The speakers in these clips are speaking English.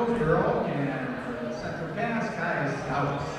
Hillsboro, and for the Central Cass, Kai Scouts.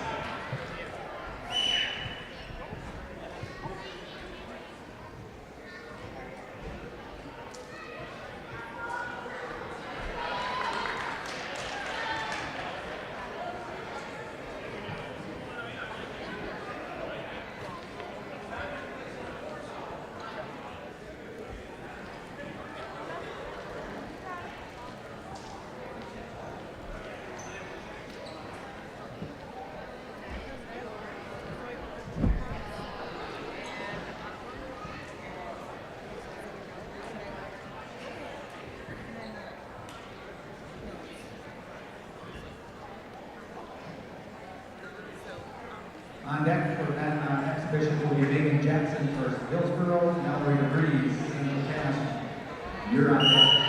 On deck for that exhibition will be Megan Jackson for Hillsboro, Mallory Breeze, Central Cass. You're on deck.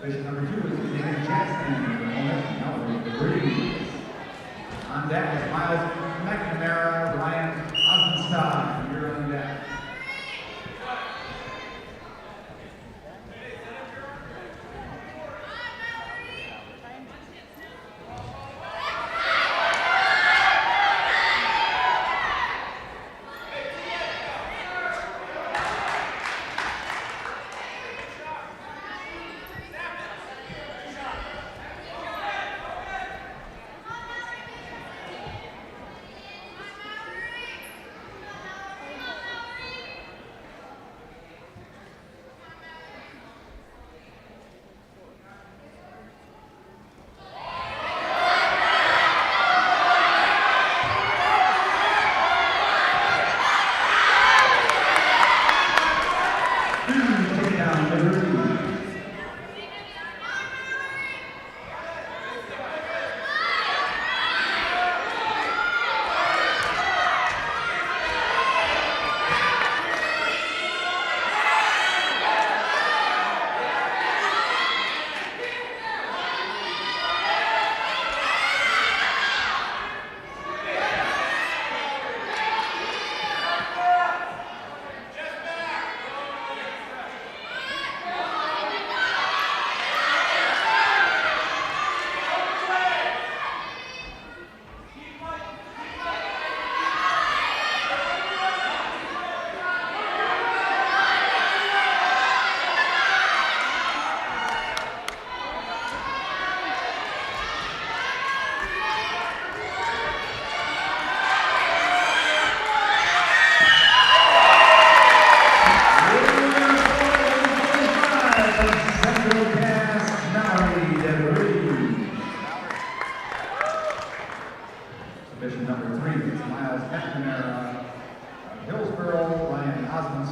Position number 2 is Megan Jackson, Mallory Breeze. On deck is Miles McNamara, Ryan Osdenstad. You're on deck.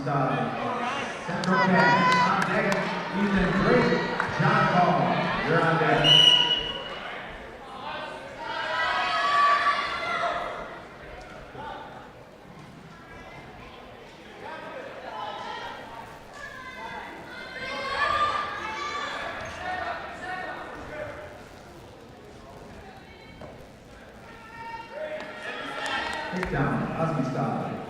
Style. Central Penn, on deck, Ethan Drake, John Paul, you're on deck. Takedown, Osby Style.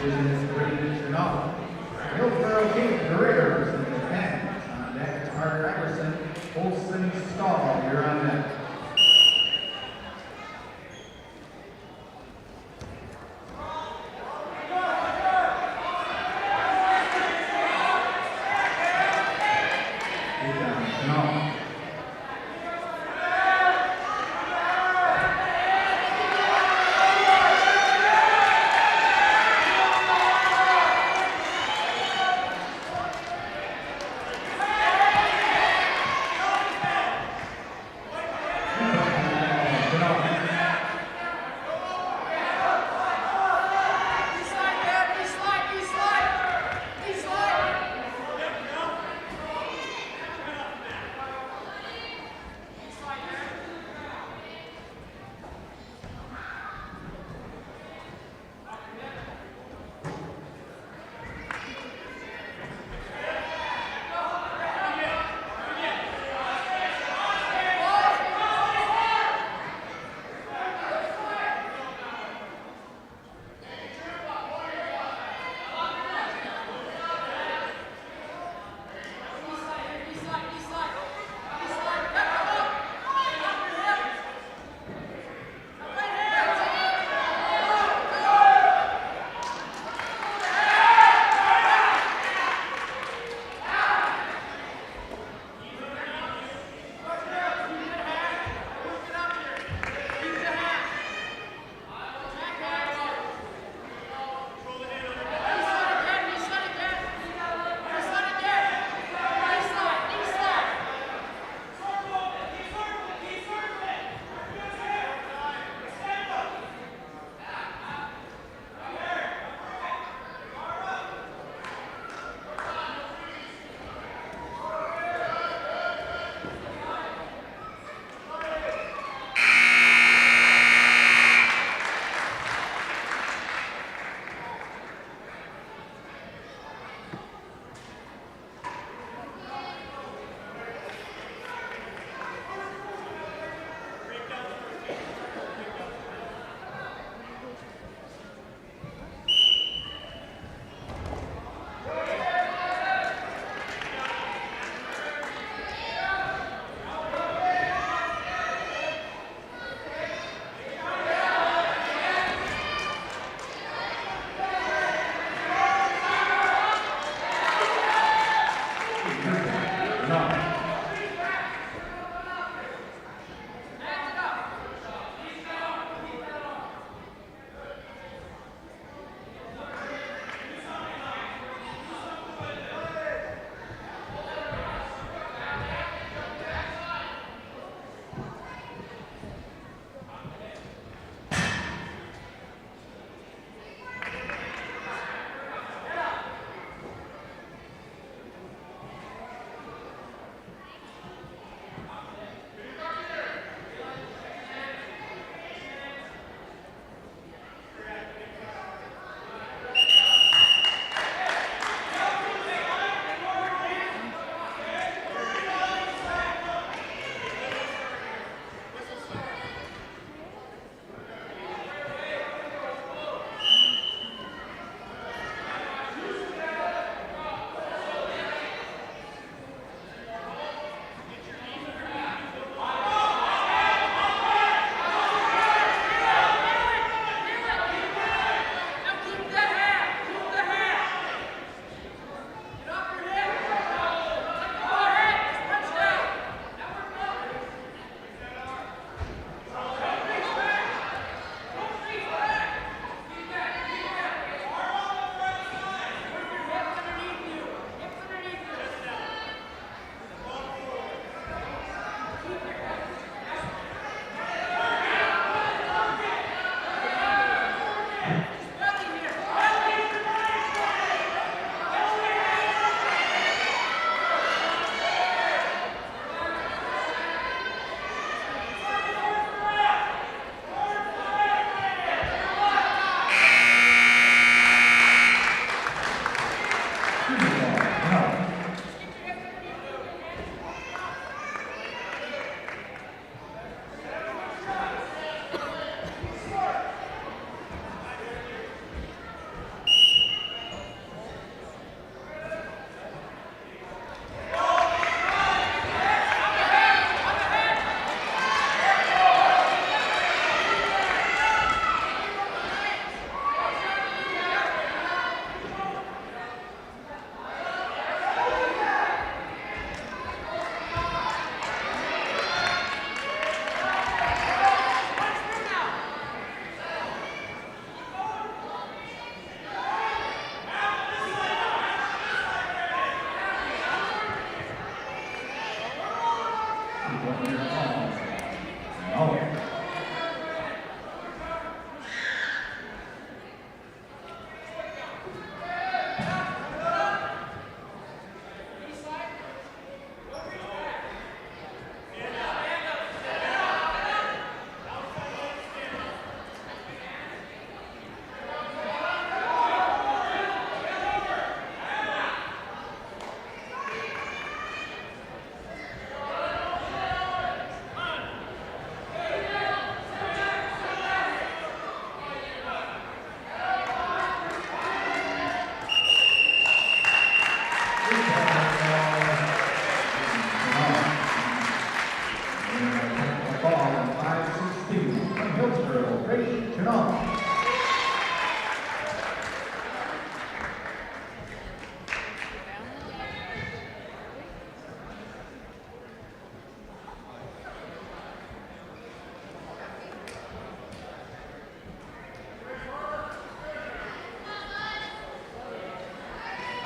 Business Green Chanel. Hillsboro King Careers in the 10. On deck, Carter Everson, Olson Stahl. You're on deck.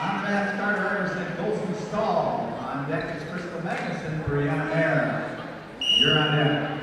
On that, Carter Anderson, Golson Stahl. On deck is Crystal Magnuson, Brianna Mara. You're on deck.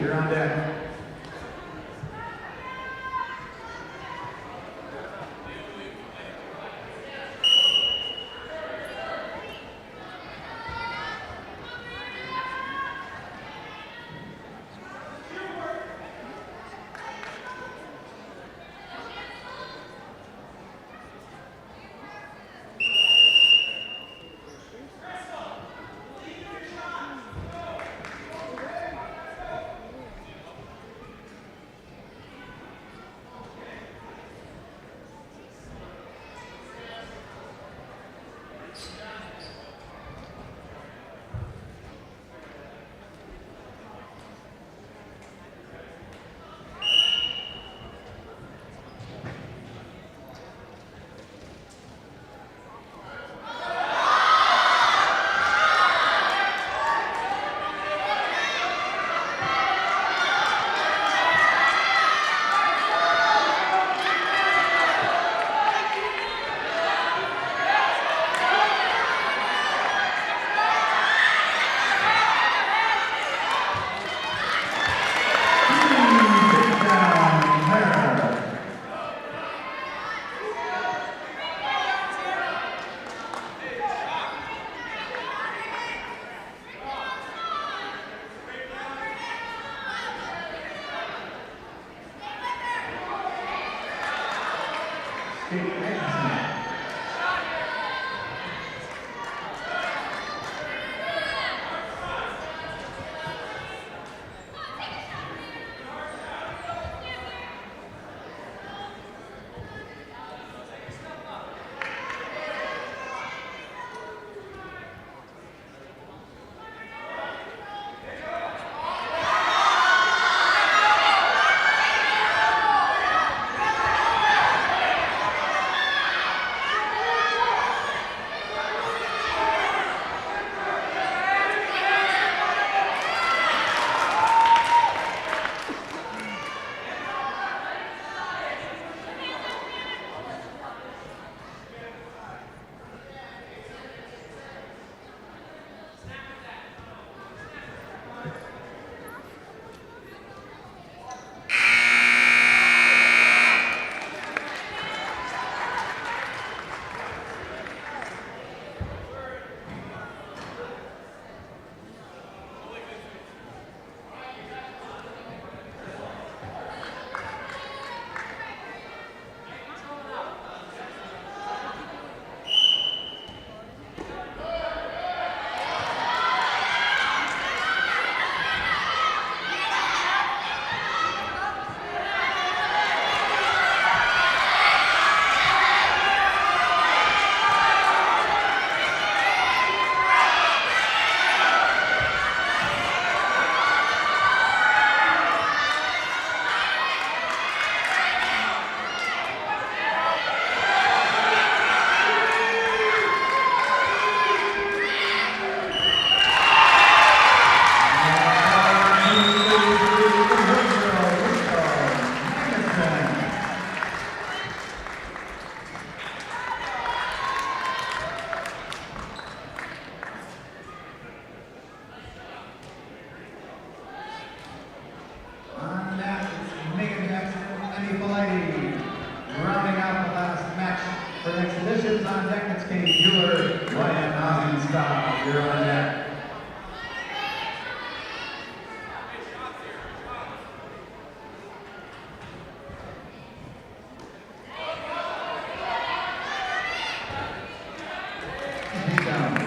You're on deck.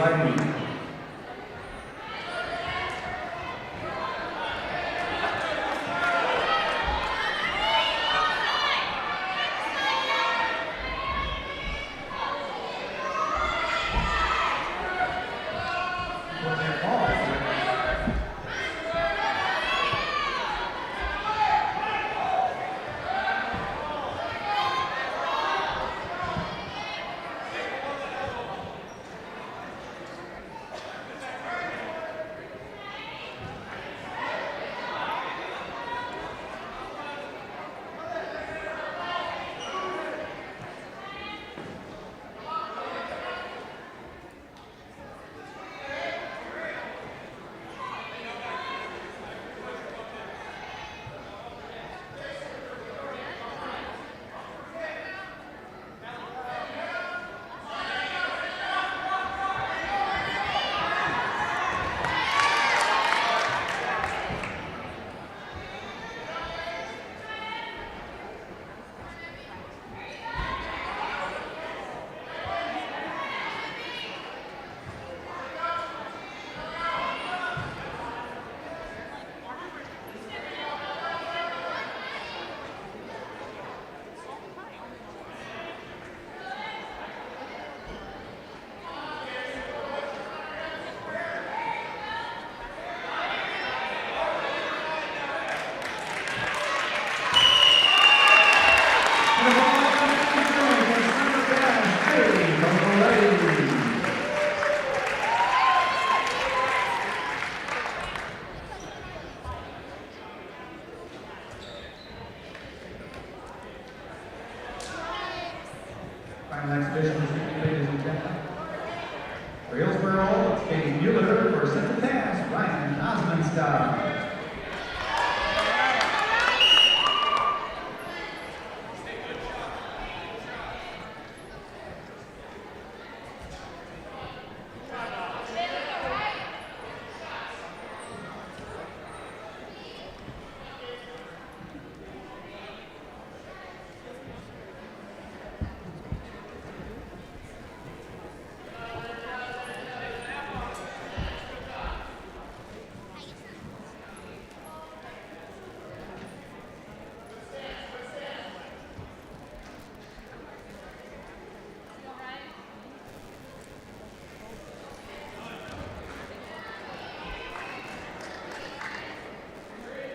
ladies. Final exhibition is complete, ladies and gentlemen. For Hillsboro, it's Katie Mueller. For second pass, Ryan Osmondstad.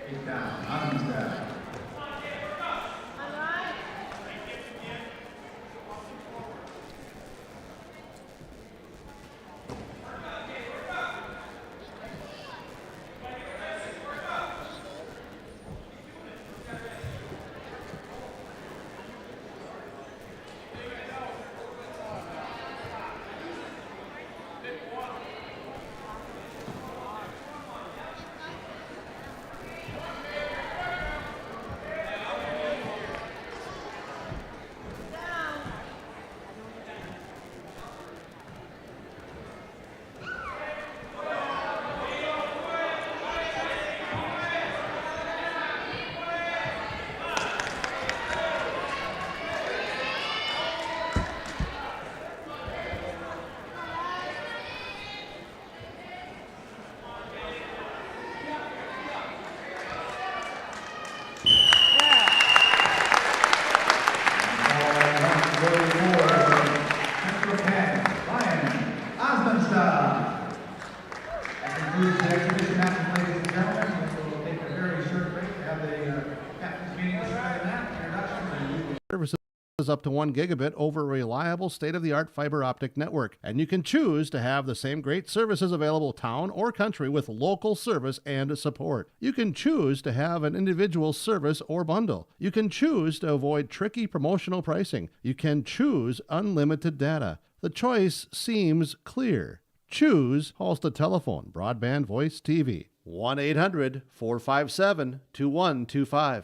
Get down, Osmondstad. Services up to 1 gigabit over a reliable state-of-the-art fiber optic network, and you can choose to have the same great services available town or country with local service and support. You can choose to have an individual service or bundle. You can choose to avoid tricky promotional pricing. You can choose unlimited data. The choice seems clear. Choose Halstead Telephone, Broadband Voice TV. 1-800-457-2125.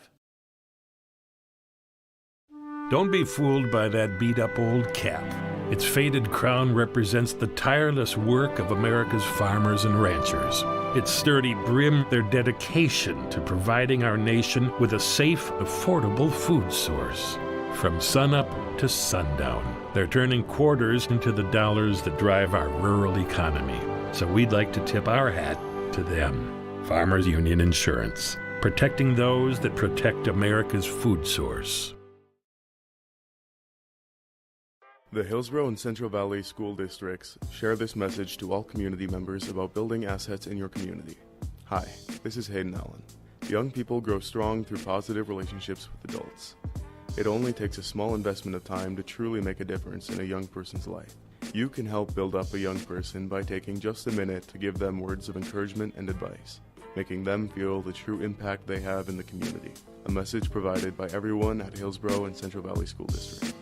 Don't be fooled by that beat-up old cap. Its faded crown represents the tireless work of America's farmers and ranchers. Its sturdy brim, their dedication to providing our nation with a safe, affordable food source. from sunup to sundown. They're turning quarters into the dollars that drive our rural economy. So we'd like to tip our hat to them. Farmers Union Insurance, protecting those that protect America's food source. The Hillsboro and Central Valley School Districts share this message to all community members about building assets in your community. Hi, this is Hayden Allen. Young people grow strong through positive relationships with adults. It only takes a small investment of time to truly make a difference in a young person's life. You can help build up a young person by taking just a minute to give them words of encouragement and advice, making them feel the true impact they have in the community. A message provided by everyone at Hillsboro and Central Valley School District.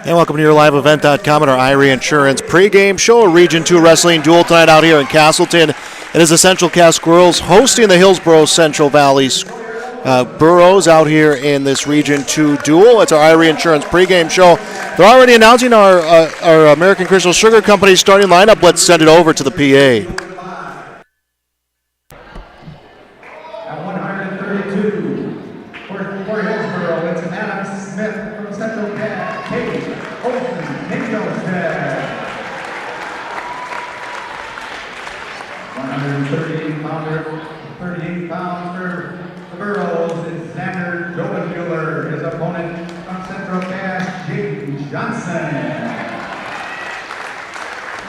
And welcome to your live event.com at our Irie Insurance pregame show, a Region 2 wrestling duel tonight out here in Castleton. It is the Central Cass Squirrels hosting the Hillsboro Central Valley Burros out here in this Region 2 duel. It's our Irie Insurance pregame show. They're already announcing our American Crystal Sugar Company starting lineup. Let's send it over to the PA. At 132 for Hillsboro, it's Adam Smith from Central Cass, Kate Olsen, Hingelstead. 38 pounds for the Burros is Xander Dovenmuller. His opponent from Central Cass, Jake Johnson.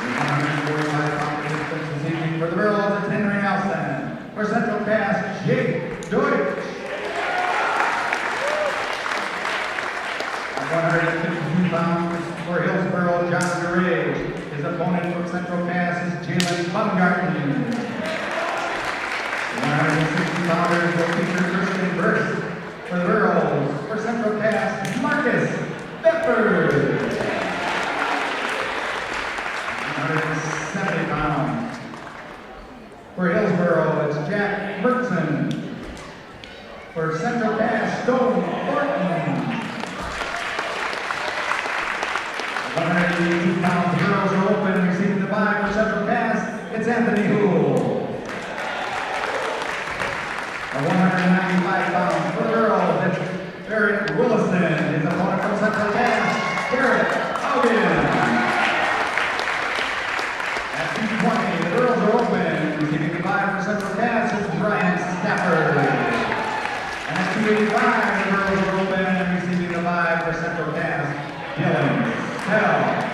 145 pounds this evening for the Burros, it's Henry Nelson. For Central Cass, Jake Deutsch. 152 pounds for Hillsboro, John Duray. His opponent from Central Cass is Jalen Baumgarten. 160 pounders will feature Christian Burst. For the Burros, for Central Cass, Marcus Bedford. Hillsboro, it's Jack Mertson. For Central Cass, Stone Thornton. 182 pounds, girls are open, receiving the bye for Central Cass, it's Anthony Hoole. At 195 pounds for the girls, it's Barrett Willison. His opponent from Central Cass, Garrett Haugen. At 220, the girls are open, receiving the bye for Central Cass, it's Brian Stafford. And at 285, the girls are open and receiving the bye for Central Cass, Dylan Hell.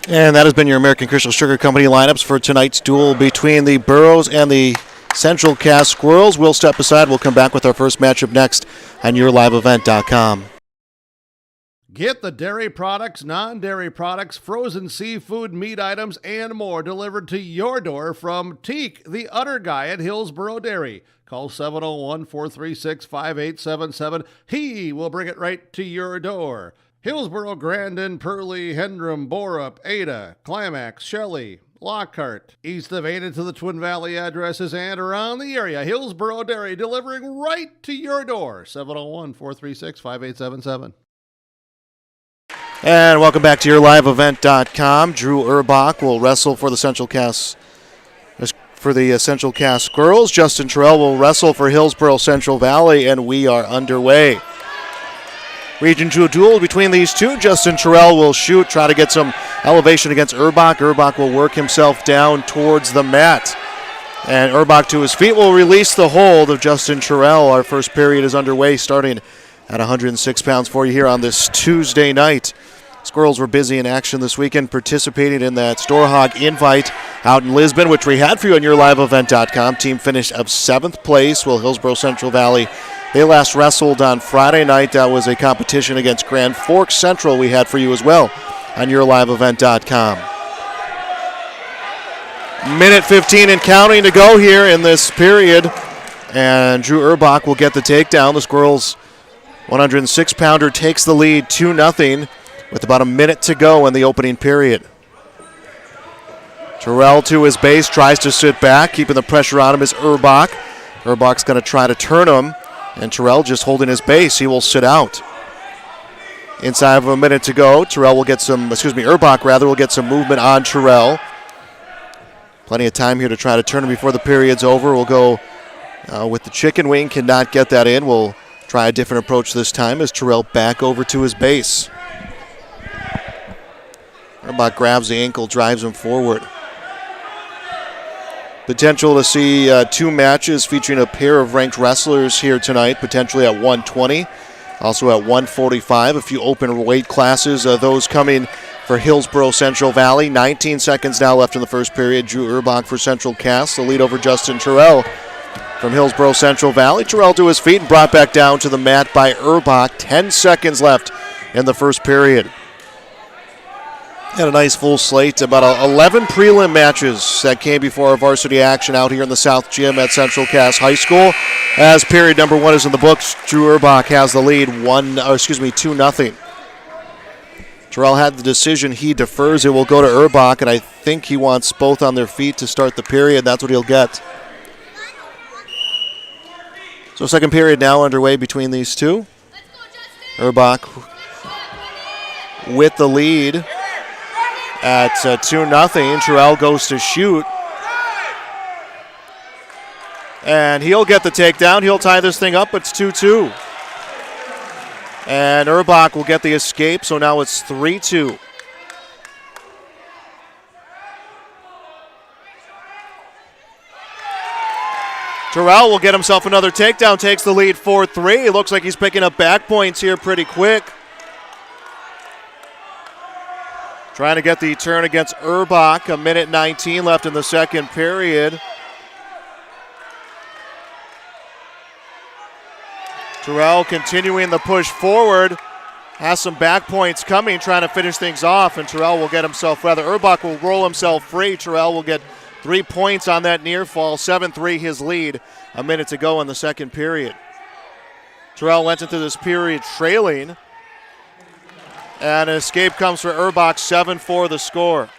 And that has been your American Crystal Sugar Company lineups for tonight's duel between the Burros and the Central Cass Squirrels. We'll step aside. We'll come back with our first matchup next on YourLiveEvent.com. Get the dairy products, non-dairy products, frozen seafood, meat items, and more delivered to your door from Teak, the Udder Guy at Hillsboro Dairy. Call 701-436-5877. He will bring it right to your door. Hillsboro, Grandin, Pearlie, Hendrum, Borup, Ada, Climax, Shelley, Lockhart. East of Ada to the Twin Valley addresses and around the area. Hillsboro Dairy delivering right to your door. 701-436-5877. And welcome back to YourLiveEvent.com. Drew Urbach will wrestle for the Central Cass Squirrels. Justin Terrell will wrestle for Hillsboro Central Valley, and we are underway. Region 2 duel between these two. Justin Terrell will shoot, try to get some elevation against Urbach. Urbach will work himself down towards the mat. And Urbach to his feet will release the hold of Justin Terrell. Our first period is underway, starting at 106 pounds for you here on this Tuesday night. Squirrels were busy in action this weekend, participating in that Storehog invite out in Lisbon, which we had for you on YourLiveEvent.com. Team finished of 7th place, while Hillsboro Central Valley, they last wrestled on Friday night. That was a competition against Grand Forks Central we had for you as well on YourLiveEvent.com. Minute 15 and counting to go here in this period, and Drew Urbach will get the takedown. The Squirrels 106-pounder takes the lead 2-0 with about a minute to go in the opening period. Terrell to his base, tries to sit back. Keeping the pressure on him is Urbach. Urbach's going to try to turn him, and Terrell just holding his base. He will sit out. Inside of a minute to go, Urbach will get some movement on Terrell. Plenty of time here to try to turn him before the period's over. We'll go with the chicken wing, cannot get that in. We'll try a different approach this time as Terrell back over to his base. Urbach grabs the ankle, drives him forward. Potential to see two matches featuring a pair of ranked wrestlers here tonight, potentially at 120, also at 145. A few open weight classes, those coming for Hillsboro Central Valley. 19 seconds now left in the first period. Drew Urbach for Central Cass, the lead over Justin Terrell from Hillsboro Central Valley. Terrell to his feet and brought back down to the mat by Urbach. 10 seconds left in the first period. Had a nice full slate, about 11 prelim matches that came before our varsity action out here in the South Gym at Central Cass High School. As period number 1 is in the books, Drew Urbach has the lead 2-0. Terrell had the decision. He defers. It will go to Urbach, and I think he wants both on their feet to start the period. That's what he'll get. So second period now underway between these two. Urbach with the lead at 2-0. Terrell goes to shoot. And he'll get the takedown. He'll tie this thing up. It's 2-2. And Urbach will get the escape, so now it's 3-2. Terrell will get himself another takedown, takes the lead 4-3. It looks like he's picking up back points here pretty quick. Trying to get the turn against Urbach. A minute 19 left in the second period. Terrell continuing the push forward. Has some back points coming, trying to finish things off, and Terrell will get himself, Urbach will roll himself free. Terrell will get 3 points on that near fall. 7-3 his lead. A minute to go in the second period. Terrell went into this period trailing. And an escape comes for Urbach, 7-4 the score.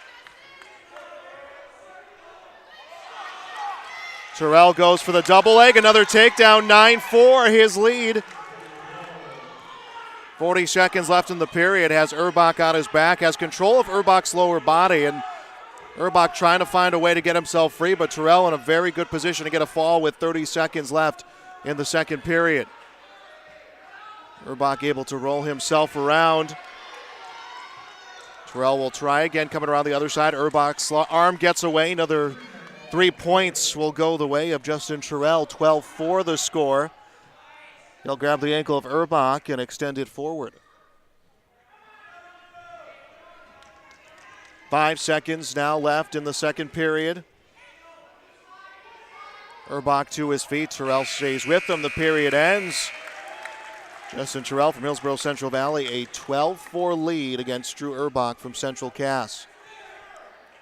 Terrell goes for the double leg, another takedown, 9-4 his lead. 40 seconds left in the period, has Urbach on his back, has control of Urbach's lower body, and Urbach trying to find a way to get himself free, but Terrell in a very good position to get a fall with 30 seconds left in the second period. Urbach able to roll himself around. Terrell will try again, coming around the other side. Urbach's arm gets away. Another 3 points will go the way of Justin Terrell. 12-4 the score. He'll grab the ankle of Urbach and extend it forward. 5 seconds now left in the second period. Urbach to his feet. Terrell stays with him. The period ends. Justin Terrell from Hillsboro Central Valley, a 12-4 lead against Drew Urbach from Central Cass.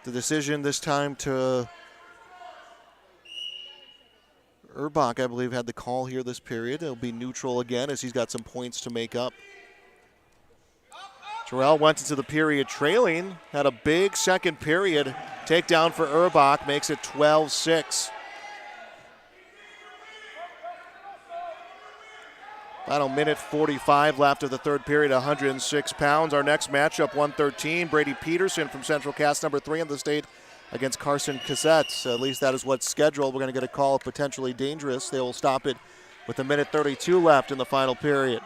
The decision this time to Urbach, I believe, had the call here this period. It'll be neutral again as he's got some points to make up. Terrell went into the period trailing, had a big second period takedown for Urbach, makes it 12-6. Final minute 45 left of the third period, 106 pounds. Our next matchup, 113, Brady Peterson from Central Cass, number 3 in the state, against Carson Cassette. At least that is what's scheduled. We're going to get a call potentially dangerous. They will stop it with a minute 32 left in the final period.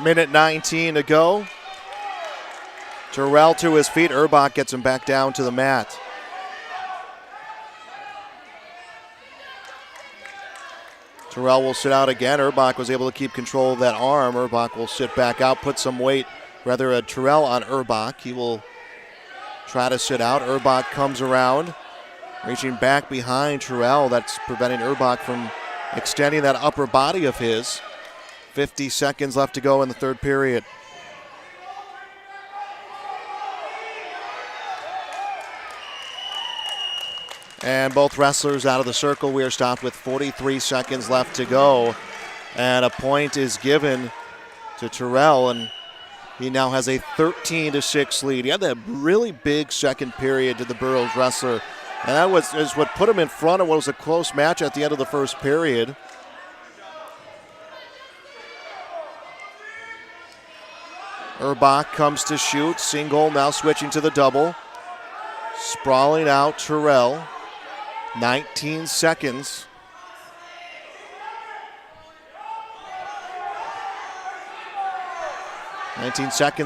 Minute 19 to go. Terrell to his feet. Urbach gets him back down to the mat. Terrell will sit out again. Urbach was able to keep control of that arm. Urbach will sit back out, put some weight, rather Terrell on Urbach. He will try to sit out. Urbach comes around, reaching back behind Terrell. That's preventing Urbach from extending that upper body of his. 50 seconds left to go in the third period. And both wrestlers out of the circle. We are stopped with 43 seconds left to go. And a point is given to Terrell, and he now has a 13-6 lead. He had that really big second period to the Burroughs wrestler. And that is what put him in front of what was a close match at the end of the first period. Urbach comes to shoot. Single, now switching to the double. Sprawling out Terrell. 19 seconds.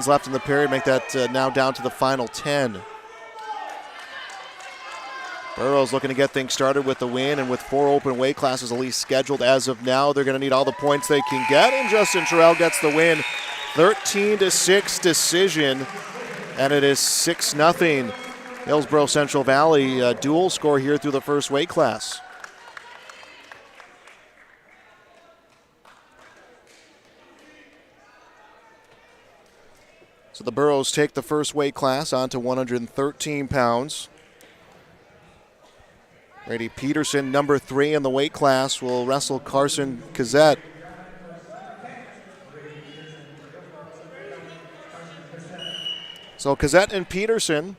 Left in the period. Make that now down to the final 10. Burroughs looking to get things started with the win, and with 4 open weight classes at least scheduled as of now, they're going to need all the points they can get, and Justin Terrell gets the win. 13-6 decision, and it is 6-0. Hillsboro Central Valley dual score here through the first weight class. So the Burroughs take the first weight class on to 113 pounds. Brady Peterson, number 3 in the weight class, will wrestle Carson Cassette. So Cassette and Peterson.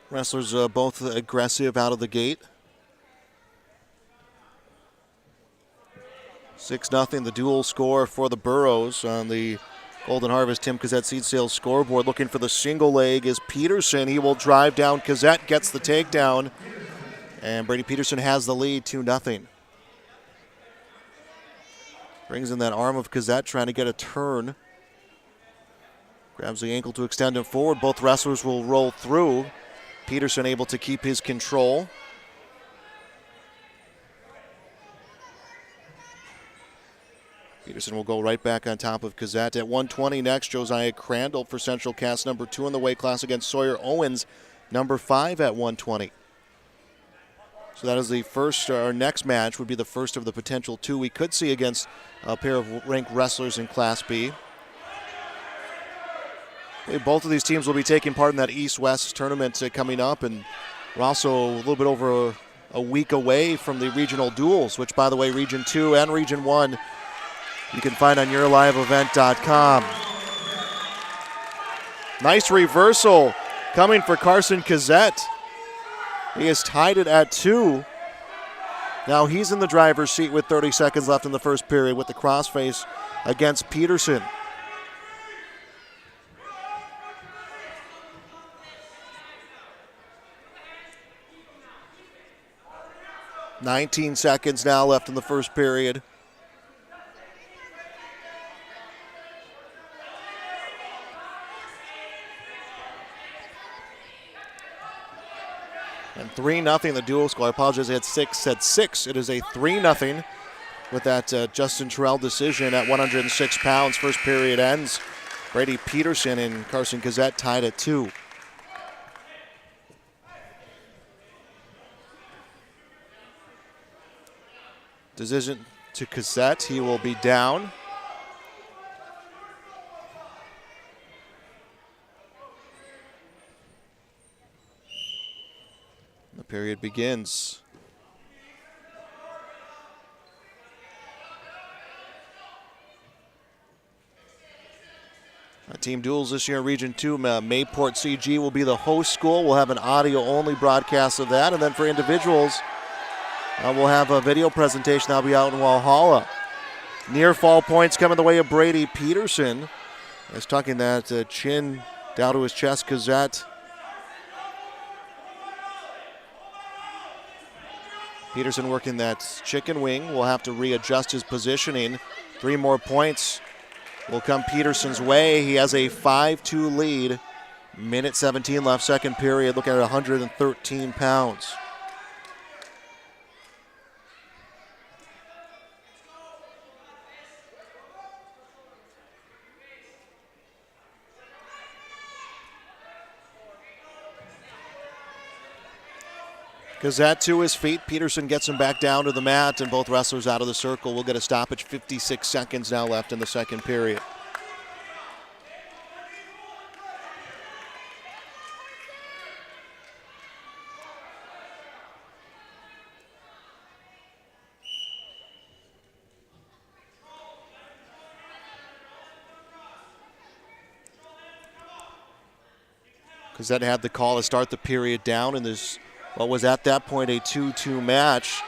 Wrestlers both aggressive out of the gate. 6-0, the dual score for the Burroughs on the Golden Harvest Tim Cassette Seed Sales scoreboard. Looking for the single leg is Peterson. He will drive down Cassette, gets the takedown, and Brady Peterson has the lead, 2-0. Brings in that arm of Cassette, trying to get a turn. Grabs the ankle to extend him forward. Both wrestlers will roll through. Peterson able to keep his control. Peterson will go right back on top of Cassette. At 120 next, Josiah Crandall for Central Cass, number 2 in the weight class against Sawyer Owens, number 5 at 120. So that is the first, our next match would be the first of the potential 2 we could see against a pair of ranked wrestlers in Class B. Both of these teams will be taking part in that East-West tournament coming up, and we're also a little bit over a week away from the regional duels, which, by the way, Region 2 and Region 1 you can find on yourliveevent.com. Nice reversal coming for Carson Cazzette. He has tied it at 2. Now he's in the driver's seat with 30 seconds left in the first period with the crossface against Peterson. "19 seconds now left in the first period. And 3-0 the dual score. I apologize, I had 6. It is a 3-0 with that Justin Terrell decision at 106 pounds. First period ends. Brady Peterson and Carson Cazzette tied at 2. Decision to Cassette. He will be down. The period begins. Team duels this year in Region 2. Mayport CG will be the host school. We'll have an audio-only broadcast of that. And then for individuals, we'll have a video presentation that'll be out in Walhalla. Near fall points coming the way of Brady Peterson. He's tucking that chin down to his chest. Cazzette. Peterson working that chicken wing. Will have to readjust his positioning. 3 more points will come Peterson's way. He has a 5-2 lead. Minute 17 left, second period. Looking at 113 pounds. Cazzette to his feet. Peterson gets him back down to the mat, and both wrestlers out of the circle. We'll get a stoppage. 56 seconds now left in the second period. Cazzette had the call to start the period down in this what was at that point a 2-2 match.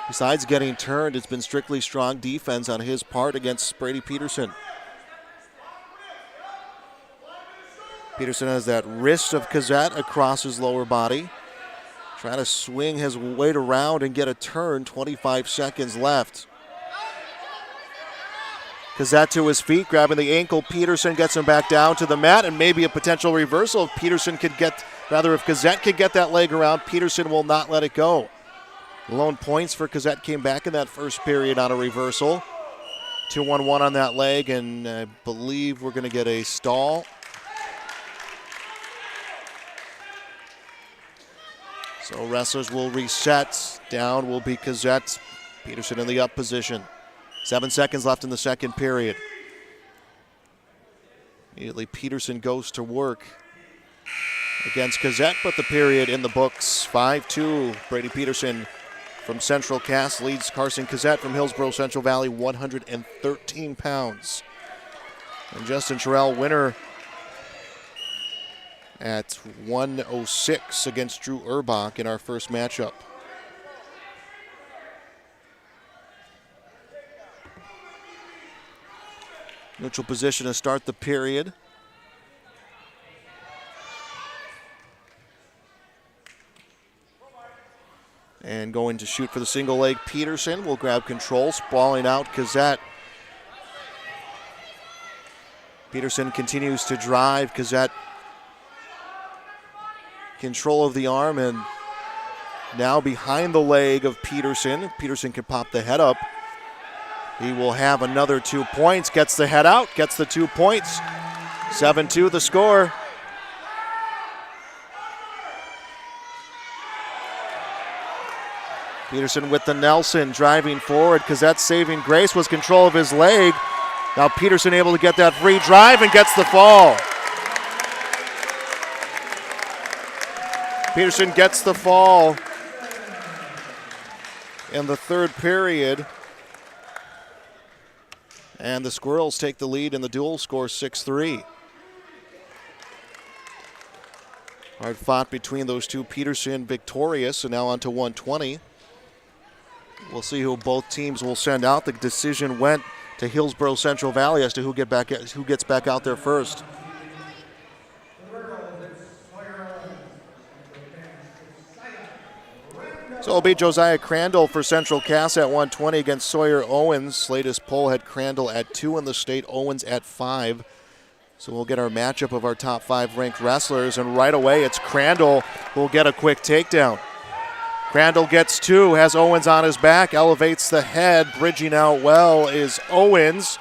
Besides getting turned, it's been strictly strong defense on his part against Brady Peterson. Peterson has that wrist of Cazzette across his lower body. Trying to swing his weight around and get a turn. 25 seconds left. Cazzette to his feet, grabbing the ankle. Peterson gets him back down to the mat, and maybe a potential reversal if Peterson could get, rather if Cazzette could get that leg around, Peterson will not let it go. Lone points for Cazzette came back in that first period on a reversal. 2-1-1 on that leg, and I believe we're going to get a stall. So wrestlers will reset. Down will be Cazzette. Peterson in the up position. 7 seconds left in the second period. Immediately Peterson goes to work against Cazzette, but the period in the books. 5-2. Brady Peterson from Central Cass leads Carson Cazzette from Hillsboro Central Valley, 113 pounds. And Justin Terrell, winner at 106 against Drew Urbach in our first matchup. Neutral position to start the period. And going to shoot for the single leg. Peterson will grab control, sprawling out Cazzette. Peterson continues to drive. Cazzette control of the arm and now behind the leg of Peterson. Peterson can pop the head up. He will have another 2 points. Gets the head out, gets the 2 points. 7-2 the score. Peterson with the Nelson, driving forward. Cosette's saving grace was control of his leg. Now Peterson able to get that free drive and gets the fall. Peterson gets the fall in the third period. And the Squirrels take the lead in the dual score 6-3. Hard fought between those two. Peterson victorious, and now on to 120. We'll see who both teams will send out. The decision went to Hillsboro Central Valley as to who gets back out there first. So it'll be Josiah Crandall for Central Cass at 120 against Sawyer Owens. Latest poll had Crandall at 2 in the state, Owens at 5. So we'll get our matchup of our top 5 ranked wrestlers, and right away it's Crandall who will get a quick takedown. Crandall gets 2, has Owens on his back, elevates the head, bridging out well is Owens,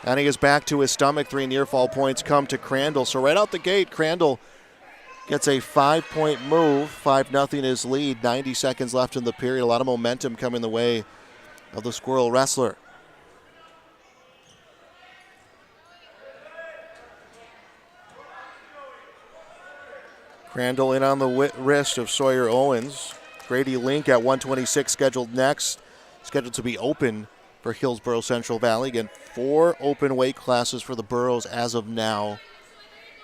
and he is back to his stomach. 3 near fall points come to Crandall. So right out the gate, Crandall gets a 5-point move, 5-0 his lead, 90 seconds left in the period. A lot of momentum coming the way of the Squirrel wrestler. Crandall in on the wrist of Sawyer Owens. Grady Link at 126 scheduled next. Scheduled to be open for Hillsboro Central Valley. Again, 4 open weight classes for the Burros as of now.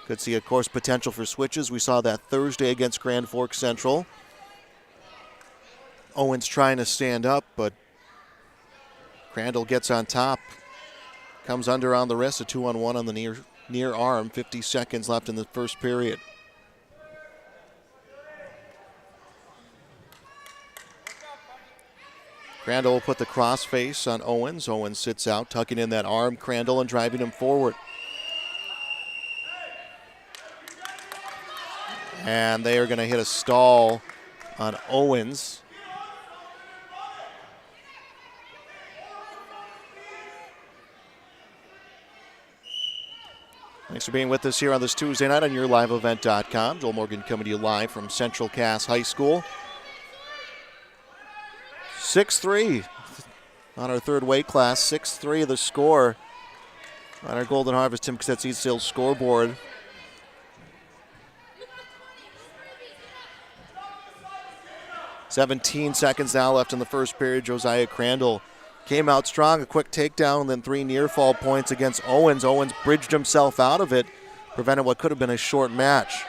Could see, of course, potential for switches. We saw that Thursday against Grand Forks Central. Owens trying to stand up, but Crandall gets on top. Comes under on the wrist, a 2-on-1 on the near arm. 50 seconds left in the first period. Crandall will put the crossface on Owens. Owens sits out, tucking in that arm, Crandall, and driving him forward. And they are going to hit a stall on Owens. Thanks for being with us here on this Tuesday night on YourLiveEvent.com. Joel Morgan coming to you live from Central Cass High School. 6-3 on our third weight class. 6-3 the score on our Golden Harvest Tim Cossette Seed Sales scoreboard. "17 seconds now left in the first period. Josiah Crandall came out strong, a quick takedown, then 3 near fall points against Owens. Owens bridged himself out of it, prevented what could have been a short match.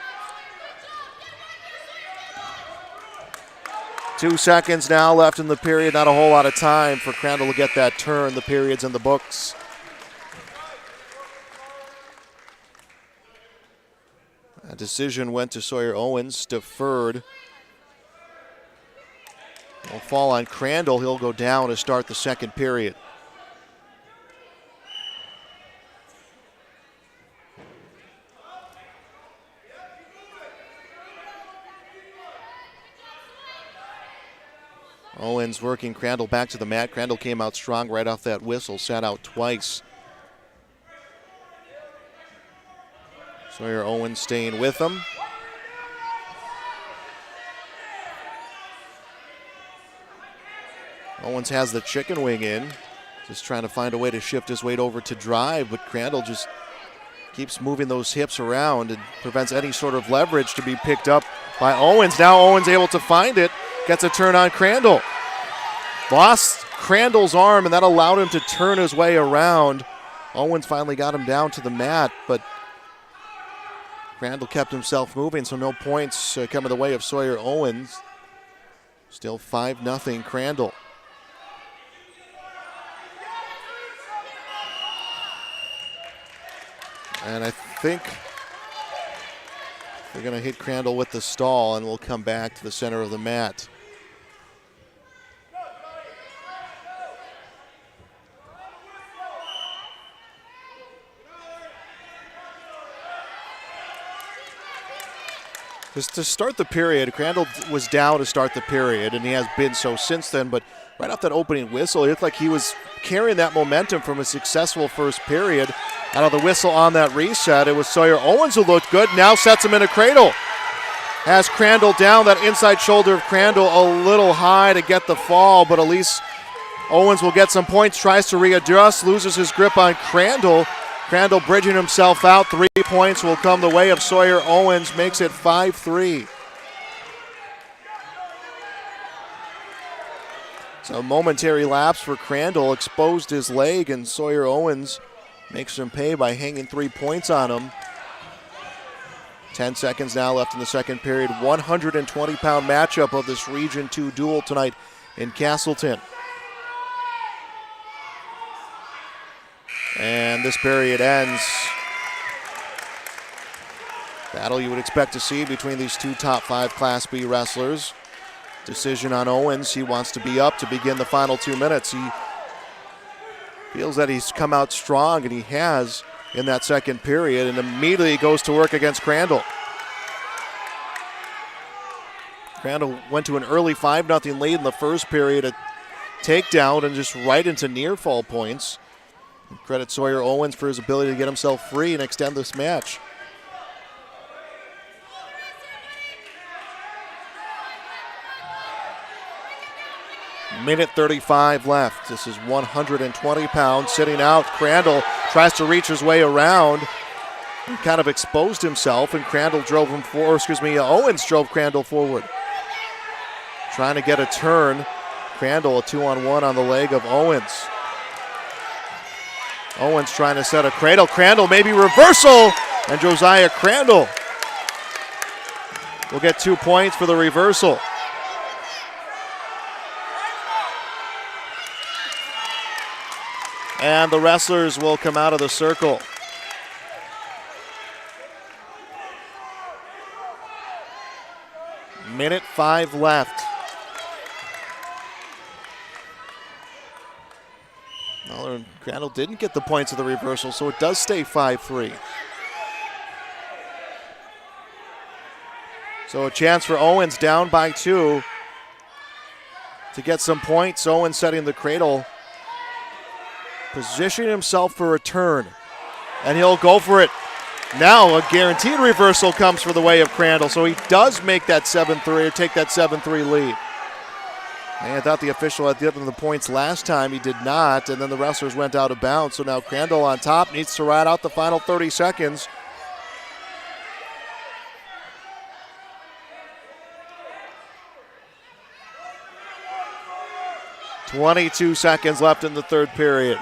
2 seconds now left in the period. Not a whole lot of time for Crandall to get that turn. The period's in the books. A decision went to Sawyer Owens, deferred. Will fall on Crandall. He'll go down to start the second period. Owens working Crandall back to the mat. Crandall came out strong right off that whistle, sat out twice. Sawyer Owens staying with him. Owens has the chicken wing in, just trying to find a way to shift his weight over to drive, but Crandall just keeps moving those hips around and prevents any sort of leverage to be picked up by Owens. Now Owens able to find it, gets a turn on Crandall. Lost Crandall's arm, and that allowed him to turn his way around. Owens finally got him down to the mat, but Crandall kept himself moving, so no points coming the way of Sawyer Owens. Still 5-0 Crandall. And I think they're going to hit Crandall with the stall, and we'll come back to the center of the mat. Just to start the period, Crandall was down to start the period, and he has been so since then, but right off that opening whistle, it looked like he was carrying that momentum from a successful first period. Out of the whistle on that reset, it was Sawyer Owens who looked good, now sets him in a cradle. has Crandall down. That inside shoulder of Crandall a little high to get the fall, but at least Owens will get some points, tries to readjust, loses his grip on Crandall. Crandall bridging himself out. 3 points will come the way of Sawyer Owens, makes it 5-3. So momentary lapse for Crandall, exposed his leg, and Sawyer Owens makes him pay by hanging 3 points on him. 10 seconds now left in the second period. 120-pound matchup of this Region 2 duel tonight in Castleton. And this period ends. Battle you would expect to see between these two top 5 Class B wrestlers. Decision on Owens. He wants to be up to begin the final 2 minutes. He feels that he's come out strong, and he has in that second period, and immediately goes to work against Crandall. Crandall went to an early 5-0 lead in the first period, a takedown, and just right into near fall points. Credit Sawyer Owens for his ability to get himself free and extend this match. Minute 35 left. This is 120 pounds sitting out. Crandall tries to reach his way around. He kind of exposed himself, and Crandall drove him forward. Owens drove Crandall forward. Trying to get a turn. Crandall a 2-on-1 on the leg of Owens. Owens trying to set a cradle. Crandall maybe reversal, and Josiah Crandall will get 2 points for the reversal. And the wrestlers will come out of the circle. Minute 5 left. Well, Crandall didn't get the points of the reversal, so it does stay 5-3. So a chance for Owens down by 2 to get some points. Owens setting the cradle, positioning himself for a turn, and he'll go for it. Now a guaranteed reversal comes for the way of Crandall, so he does make that 7-3 or take that 7-3 lead. And I thought the official had given the points last time. He did not, and then the wrestlers went out of bounds. So now Crandall on top, needs to ride out the final 30 seconds. .22 seconds left in the third period.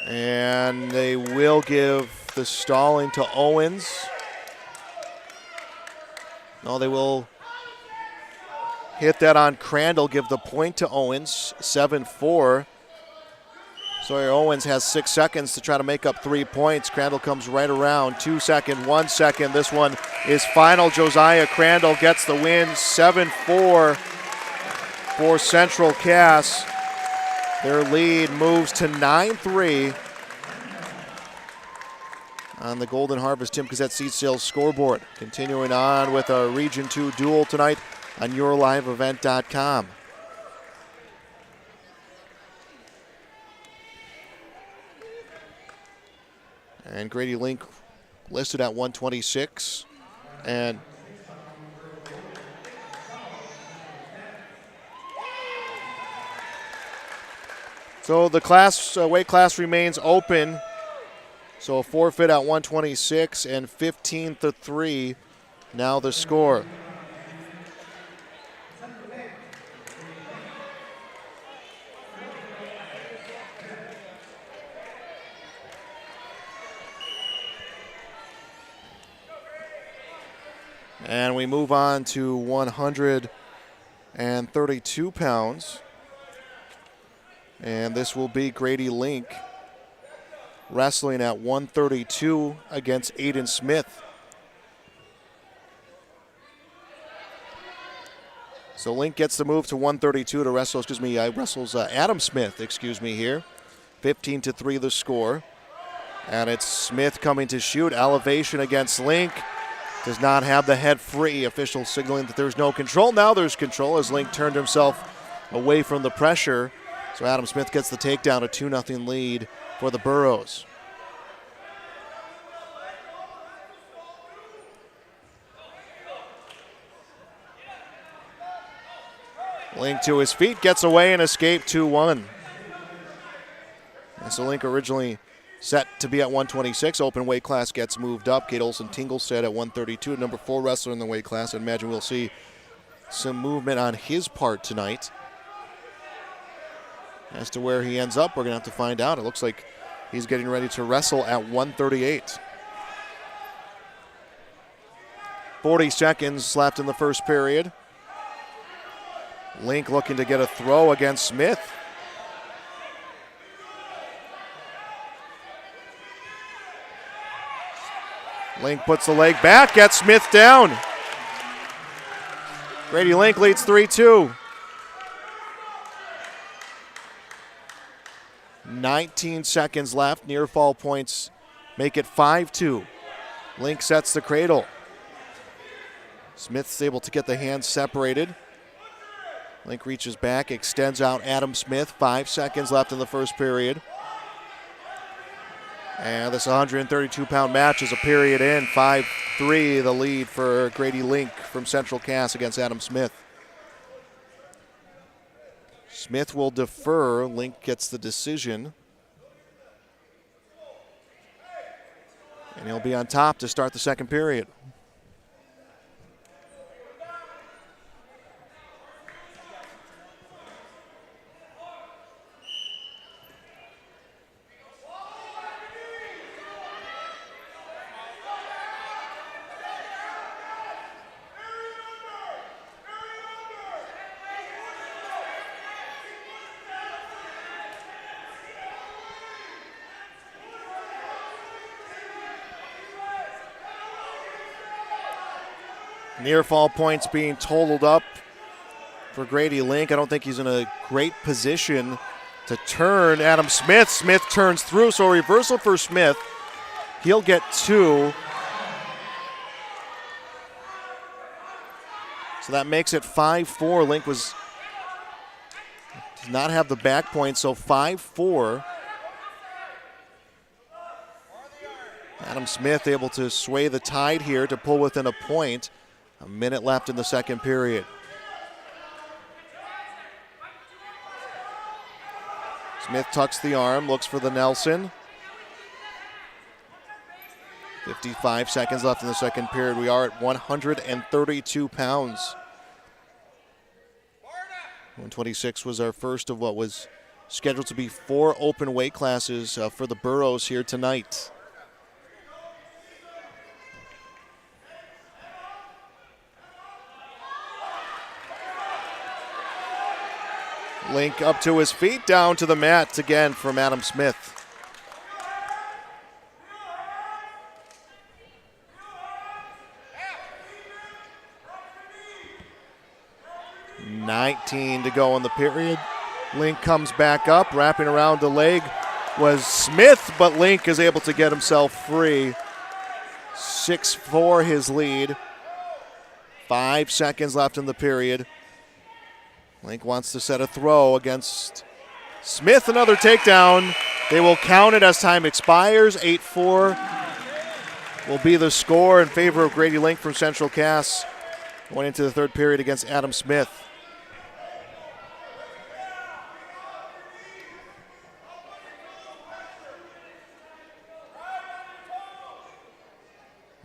And they will give the stalling to Owens. No, they will hit that on Crandall, give the point to Owens, 7-4. Sawyer Owens has 6 seconds to try to make up 3 points. Crandall comes right around, 2 second, 1 second. This one is final. Josiah Crandall gets the win, 7-4 for Central Cass. Their lead moves to 9-3 on the Golden Harvest Tim Cassette Seed Sales scoreboard. Continuing on with our Region 2 duel tonight on YourLiveEvent.com. And Grady Link listed at 126. And so the weight class remains open. So a forfeit at 126 and 15-3. Now the score. And we move on to 132 pounds. And this will be Grady Link wrestling at 132 against Aiden Smith. So Link gets the move to 132 to wrestle, wrestles Adam Smith, here. 15-3 the score. And it's Smith coming to shoot. Elevation against Link. does not have the head free. Official signaling that there's no control. Now there's control as Link turned himself away from the pressure. So Adam Smith gets the takedown, a 2-0 lead for the Burros. Link to his feet, gets away and escaped 2-1. And so Link originally set to be at 126. Open weight class gets moved up. Kate Olsen-Tingelstead at 132, number 4 wrestler in the weight class. I imagine we'll see some movement on his part tonight. As to where he ends up, we're going to have to find out. It looks like he's getting ready to wrestle at 138. 40 seconds left in the first period. Link looking to get a throw against Smith. Link puts the leg back, gets Smith down. Grady Link leads 3-2. 19 seconds left. Near fall points make it 5-2. Link sets the cradle. Smith's able to get the hands separated. Link reaches back, extends out Adam Smith. 5 seconds left in the first period. And this 132-pound match is a period in. 5-3 the lead for Grady Link from Central Cass against Adam Smith. Smith will defer. Link gets the decision. And he'll be on top to start the second period. Near fall points being totaled up for Grady Link. I don't think he's in a great position to turn Adam Smith. Smith turns through, so a reversal for Smith. He'll get 2. So that makes it 5-4. Link does not have the back point, so 5-4. Adam Smith able to sway the tide here to pull within a point. A minute left in the second period. Smith tucks the arm, looks for the Nelson. 55 seconds left in the second period. We are at 132 pounds. 126 was our first of what was scheduled to be 4 open weight classes for the Burros here tonight. Link up to his feet, down to the mat again from Adam Smith. $19 to go in the period. Link comes back up, wrapping around the leg was Smith, but Link is able to get himself free. 6-4 his lead. 5 seconds left in the period. Link wants to set a throw against Smith. Another takedown. They will count it as time expires. 8-4 will be the score in favor of Grady Link from Central Cass going into the third period against Adam Smith.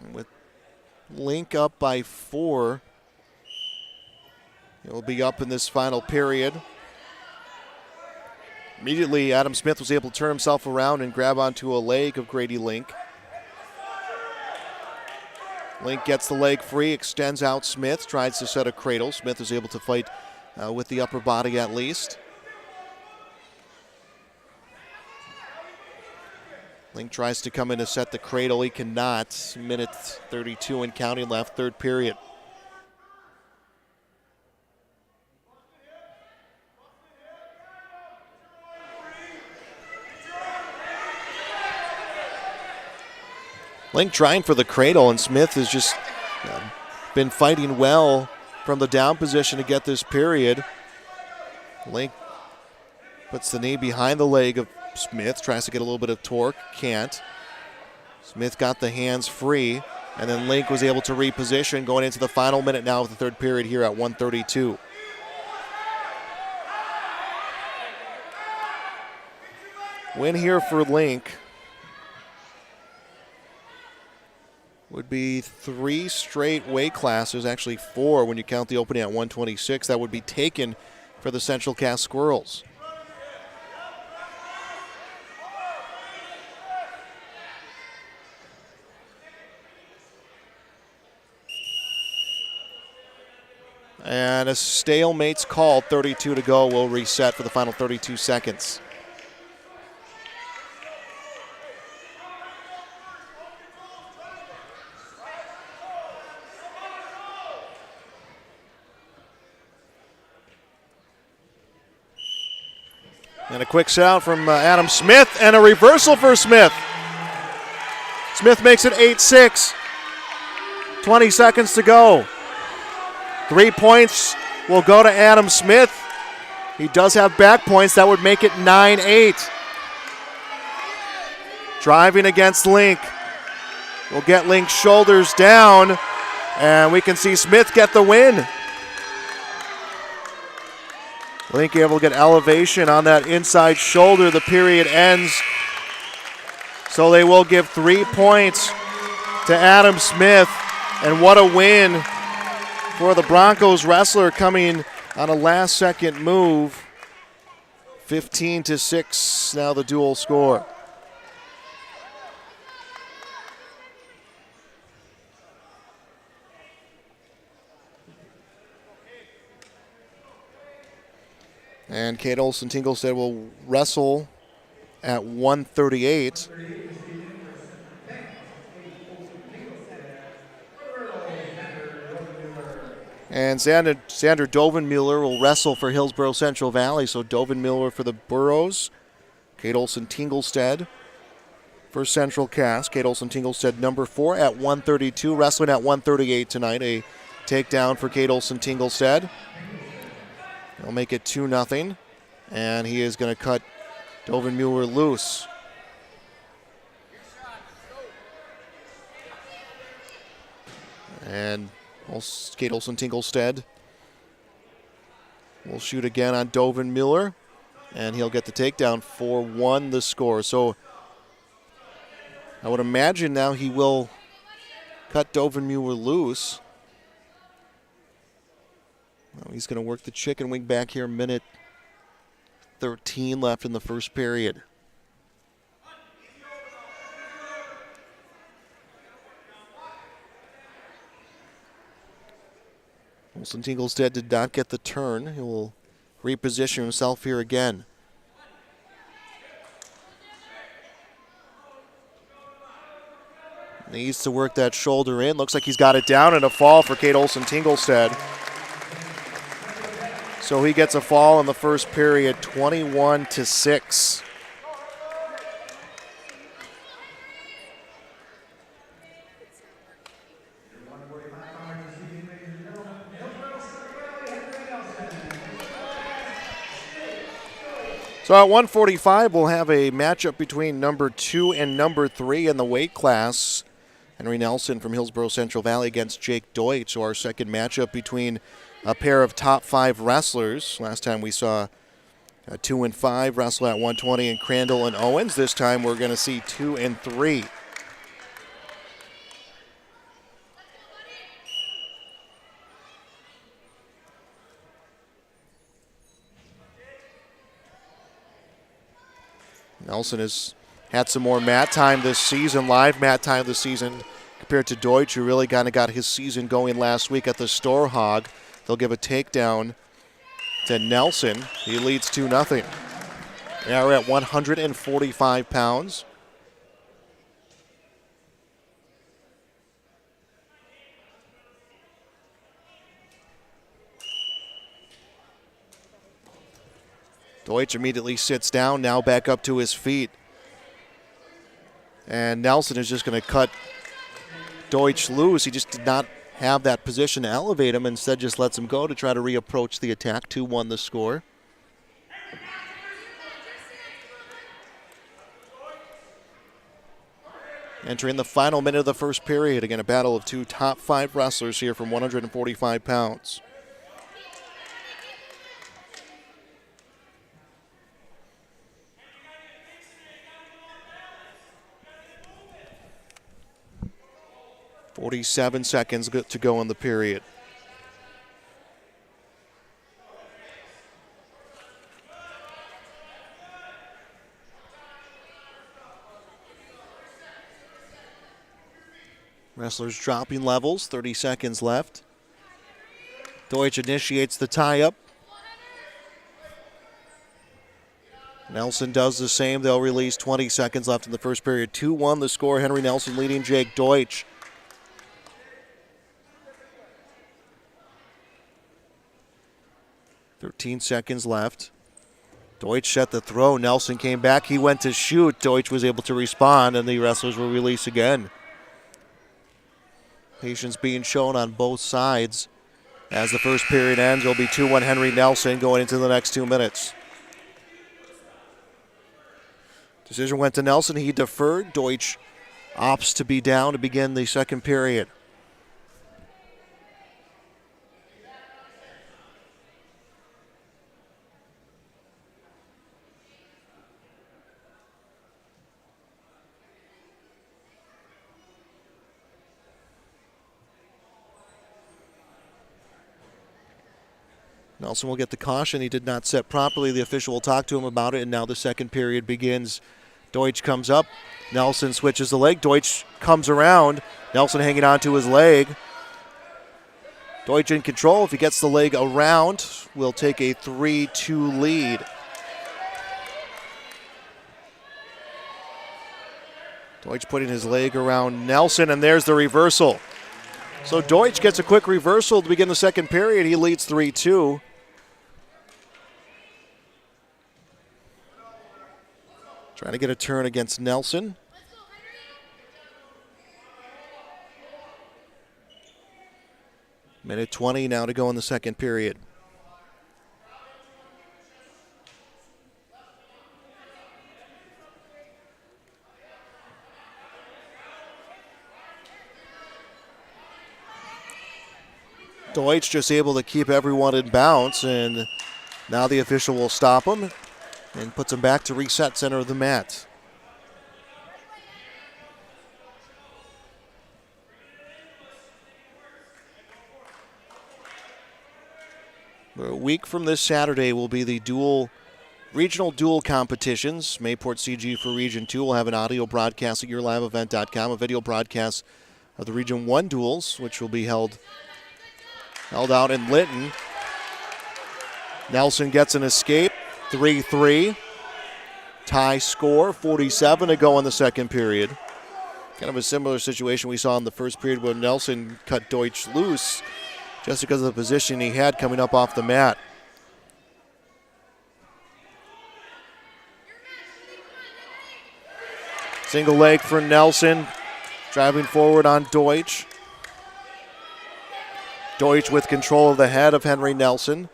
And with Link up by 4, he'll be up in this final period. Immediately, Adam Smith was able to turn himself around and grab onto a leg of Grady Link. Link gets the leg free, extends out Smith, tries to set a cradle. Smith is able to fight with the upper body at least. Link tries to come in to set the cradle. He cannot. Minute 32 and counting left, third period. Link trying for the cradle, and Smith is just been fighting well from the down position to get this period. Link puts the knee behind the leg of Smith, tries to get a little bit of torque, can't. Smith got the hands free, and then Link was able to reposition going into the final minute now of the third period here at 1:32. Win here for Link would be 3 straight weight classes, actually 4 when you count the opening at 126. That would be taken for the Central Cass Squirrels. And a stalemate's called, 32 to go. We'll reset for the final 32 seconds. And a quick shout from Adam Smith, and a reversal for Smith. Smith makes it 8-6. 20 seconds to go. 3 points will go to Adam Smith. He does have back points. That would make it 9-8. Driving against Link. Will get Link's shoulders down, and we can see Smith get the win. Link able to get elevation on that inside shoulder. The period ends. So they will give 3 points to Adam Smith. And what a win for the Broncos wrestler, coming on a last-second move. 15-6 now the dual score. And Kate Olsen-Tinglestead will wrestle at 138. And Xander Dovenmuller will wrestle for Hillsboro Central Valley. So Dovenmuller for the Burros. Kate Olsen-Tinglestead for Central Cass. Kate Olsen-Tinglestead number 4 at 132. Wrestling at 138 tonight. A takedown for Kate Olsen-Tinglestead. He'll make it 2-0, and he is going to cut Dovenmuller loose. And Kate Olsen-Tinglestead will shoot again on Dovenmuller, and he'll get the takedown. 4-1 the score. So I would imagine now he will cut Dovenmuller loose. Well, he's going to work the chicken wing back here. Minute 13 left in the first period. Olsen-Tinglestead did not get the turn. He will reposition himself here again. Needs to work that shoulder in. Looks like he's got it down, and a fall for Kate Olsen-Tinglestead. So he gets a fall in the first period, 21-6. So at 145, we'll have a matchup between number 2 and number 3 in the weight class. Henry Nelson from Hillsboro Central Valley against Jake Deutsch. So our second matchup between a pair of top 5 wrestlers. Last time we saw 2 and 5 wrestle at 120 in Crandall and Owens. This time we're going to see 2 and 3. Nelson has had some more mat time this season, live mat time this season, compared to Deutsch, who really kind of got his season going last week at the Store Hog. They'll give a takedown to Nelson. He leads 2-0. Now we're at 145 pounds. Deutsch immediately sits down, now back up to his feet. And Nelson is just going to cut Deutsch loose. He just did not have that position to elevate him. Instead, just lets him go to try to reapproach the attack. 2-1 the score. Entering the final minute of the first period. Again, a battle of two top 5 wrestlers here from 145 pounds. .47 seconds to go in the period. Wrestlers dropping levels, 30 seconds left. Deutsch initiates the tie-up. Nelson does the same. They'll release 20 seconds left in the first period. 2-1 the score. Henry Nelson leading Jake Deutsch. .13 seconds left. Deutsch set the throw. Nelson came back. He went to shoot. Deutsch was able to respond, and the wrestlers will release again. Patience being shown on both sides. As the first period ends, it'll be 2-1 Henry Nelson going into the next 2 minutes. Decision went to Nelson. He deferred. Deutsch opts to be down to begin the second period. Nelson will get the caution. He did not set properly. The official will talk to him about it, and now the second period begins. Deutsch comes up. Nelson switches the leg. Deutsch comes around. Nelson hanging on to his leg. Deutsch in control. If he gets the leg around, we'll take a 3-2 lead. Deutsch putting his leg around Nelson, and there's the reversal. So Deutsch gets a quick reversal to begin the second period. He leads 3-2. Trying to get a turn against Nelson. Minute 20 now to go in the second period. Deutsch just able to keep everyone in bounds, and now the official will stop him and puts him back to reset center of the mat. A week from this Saturday will be the regional dual competitions. Mayport CG for Region 2 will have an audio broadcast at yourliveevent.com, a video broadcast of the Region 1 duels, which will be held out in Linton. Nelson gets an escape, 3-3. Tie score, 47 to go in the second period. Kind of a similar situation we saw in the first period where Nelson cut Deutsch loose just because of the position he had coming up off the mat. Single leg for Nelson, driving forward on Deutsch. Deutsch with control of the head of Henry Nelson.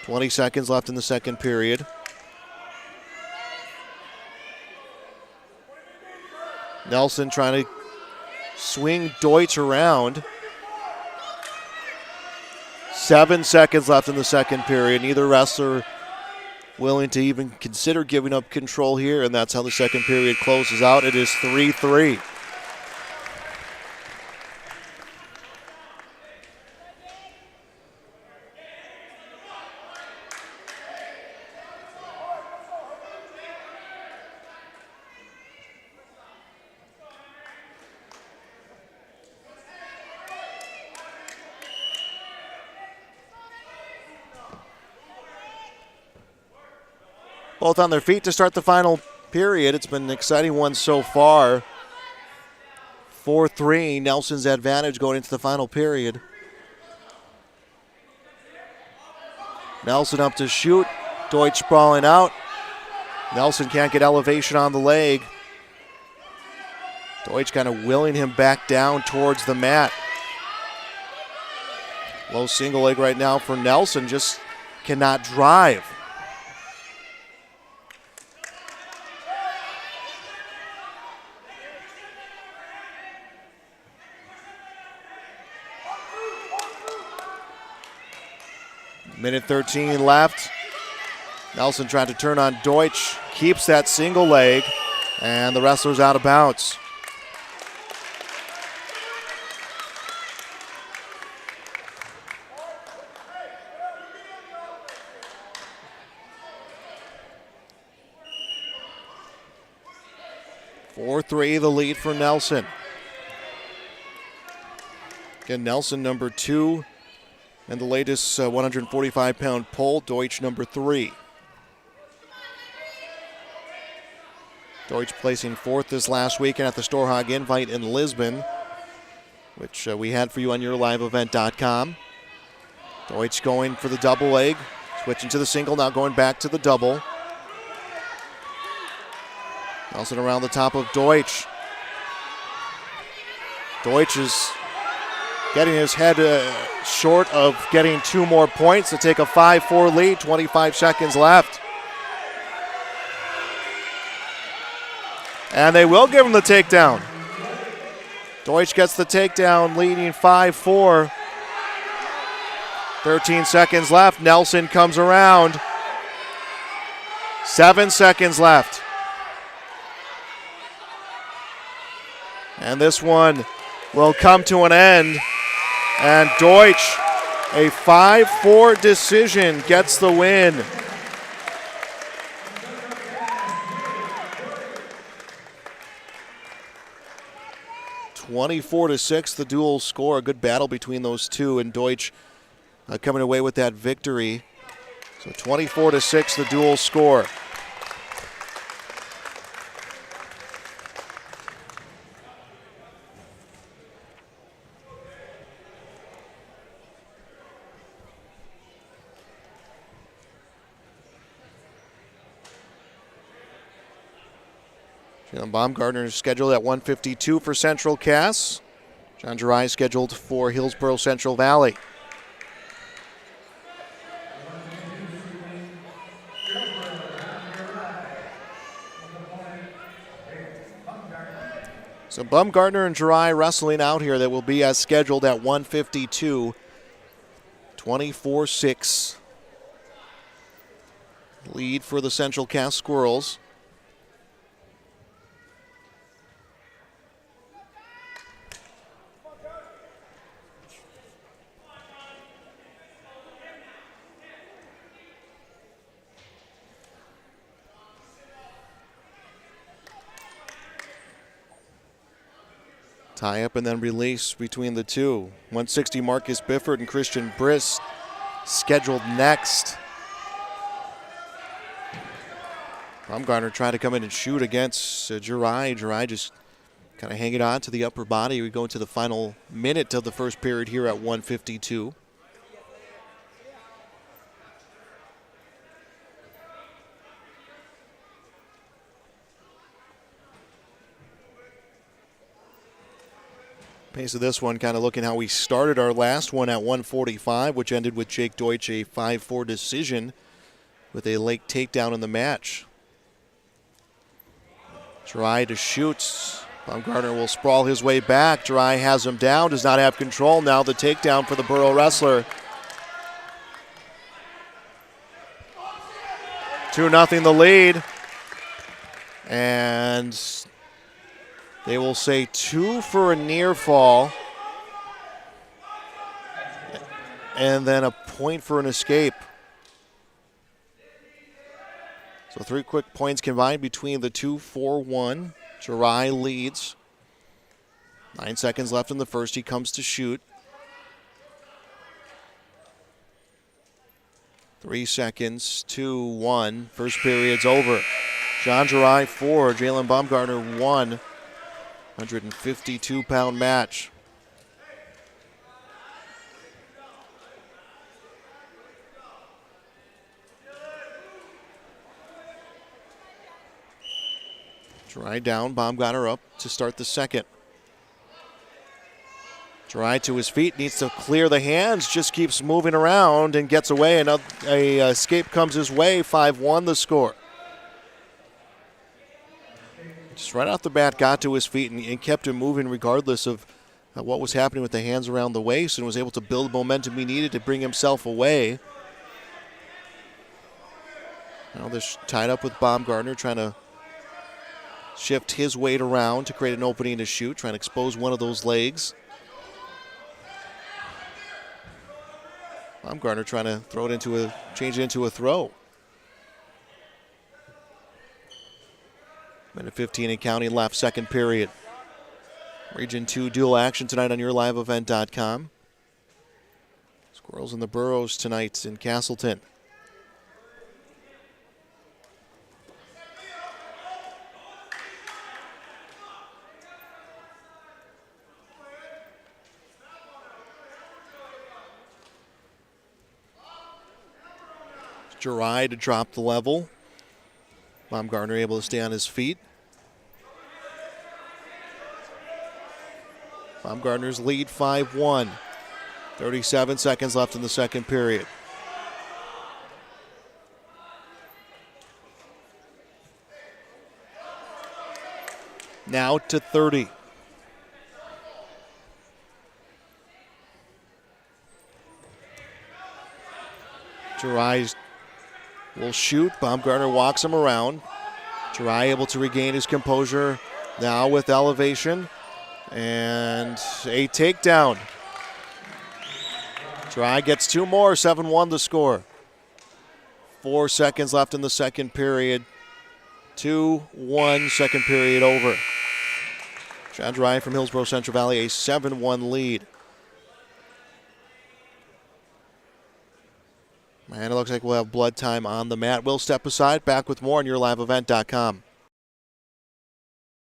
20 seconds left in the second period. Nelson trying to swing Deutsch around. 7 seconds left in the second period. Neither wrestler willing to even consider giving up control here, and that's how the second period closes out. It is 3-3. Both on their feet to start the final period. It's been an exciting one so far. 4-3, Nelson's advantage going into the final period. Nelson up to shoot. Deutsch sprawling out. Nelson can't get elevation on the leg. Deutsch kind of willing him back down towards the mat. Low single leg right now for Nelson, just cannot drive. Minute 13 left. Nelson trying to turn on Deutsch, keeps that single leg, and the wrestler's out of bounds. (4-3) the lead for Nelson. Again, Nelson number 2 and the latest 145-pound pole, Deutsch number 3. Deutsch placing 4th this last weekend at the Storhog Invite in Lisbon, which we had for you on yourliveevent.com. Deutsch going for the double leg, switching to the single, now going back to the double. Nelson around the top of Deutsch. Deutsch is getting his head short of getting 2 more points to take a 5-4 lead, 25 seconds left. And they will give him the takedown. Deutsch gets the takedown, leading 5-4. 13 seconds left. Nelson comes around. 7 seconds left. And this one will come to an end. And Deutsch, a 5-4 decision, gets the win. (24-6) the dual score. A good battle between those two, and Deutsch coming away with that victory. So 24-6 the dual score. Jalen Baumgartner is scheduled at 152 for Central Cass. John Girai scheduled for Hillsboro Central Valley. So Baumgartner and Girai wrestling out here. That will be as scheduled at 152. 24-6. Lead for the Central Cass Squirrels. Tie up and then release between the two. 160 Marcus Bifford and Christian Briss scheduled next. Baumgartner trying to come in and shoot against Girai. Girai just kind of hanging on to the upper body. We go into the final minute of the first period here at 152. Pace of this one kind of looking how we started our last one at 145, which ended with Jake Deutsch a 5-4 decision with a late takedown in the match. Girai to shoot. Baumgartner will sprawl his way back. Girai has him down, does not have control. Now the takedown for the Borough wrestler. 2-0 the lead. And they will say 2 for a near fall. And then a point for an escape. So 3 quick points combined between the two. 4-1. Girai leads. 9 seconds left in the first. He comes to shoot. 3 seconds. 2-1. First period's over. John Girai 4. Jalen Baumgartner 1. 152-pound match. Dry down, Baumgartner up to start the second. Dry to his feet, needs to clear the hands, just keeps moving around and gets away. Another escape comes his way, 5-1 the score. Just right off the bat got to his feet and kept him moving regardless of what was happening with the hands around the waist, and was able to build momentum he needed to bring himself away. Now they're tied up with Baumgartner, trying to shift his weight around to create an opening to shoot, trying to expose one of those legs. Baumgartner trying to change it into a throw. Minute 15 and counting left, second period. Region 2 dual action tonight on yourliveevent.com. Squirrels and the Burros tonight in Castleton. Jirai to drop the level. Baumgartner able to stay on his feet. Baumgartner's lead 5-1. 37 seconds left in the second period. Now to 30. Jirai will shoot. Baumgartner walks him around. Jirai able to regain his composure now with elevation. And a takedown. Jirai gets two more, 7-1 the score. 4 seconds left in the second period. 2-1, second period over. John Jirai from Hillsboro Central Valley, a 7-1 lead. And it looks like we'll have blood time on the mat. We'll step aside, back with more on yourliveevent.com.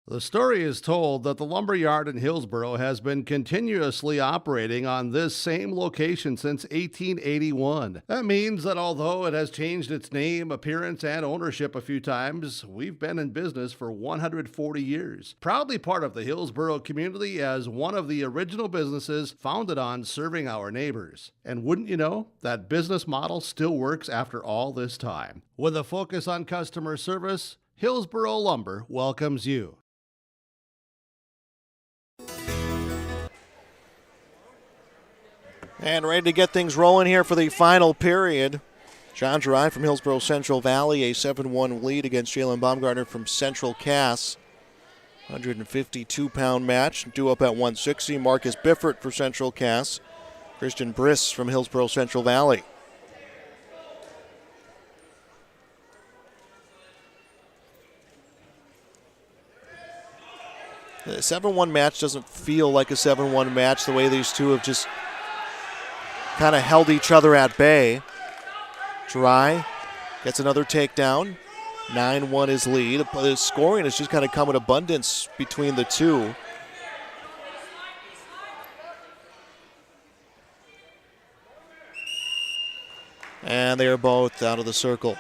The story is told that the lumberyard in Hillsboro has been continuously operating on this same location since 1881. That means that although it has changed its name, appearance, and ownership a few times, we've been in business for 140 years. Proudly part of the Hillsboro community as one of the original businesses founded on serving our neighbors. And wouldn't you know, that business model still works after all this time. With a focus on customer service, Hillsboro Lumber welcomes you. And ready to get things rolling here for the final period. John Jirai from Hillsboro Central Valley, a 7-1 lead against Jalen Baumgartner from Central Cass. 152-pound match, due up at 160. Marcus Biffert for Central Cass. Christian Briss from Hillsboro Central Valley. The 7-1 match doesn't feel like a 7-1 match the way these two have just kind of held each other at bay. Jirai gets another takedown. 9-1 his lead. The scoring has just kind of come in abundance between the two. And they are both out of the circle.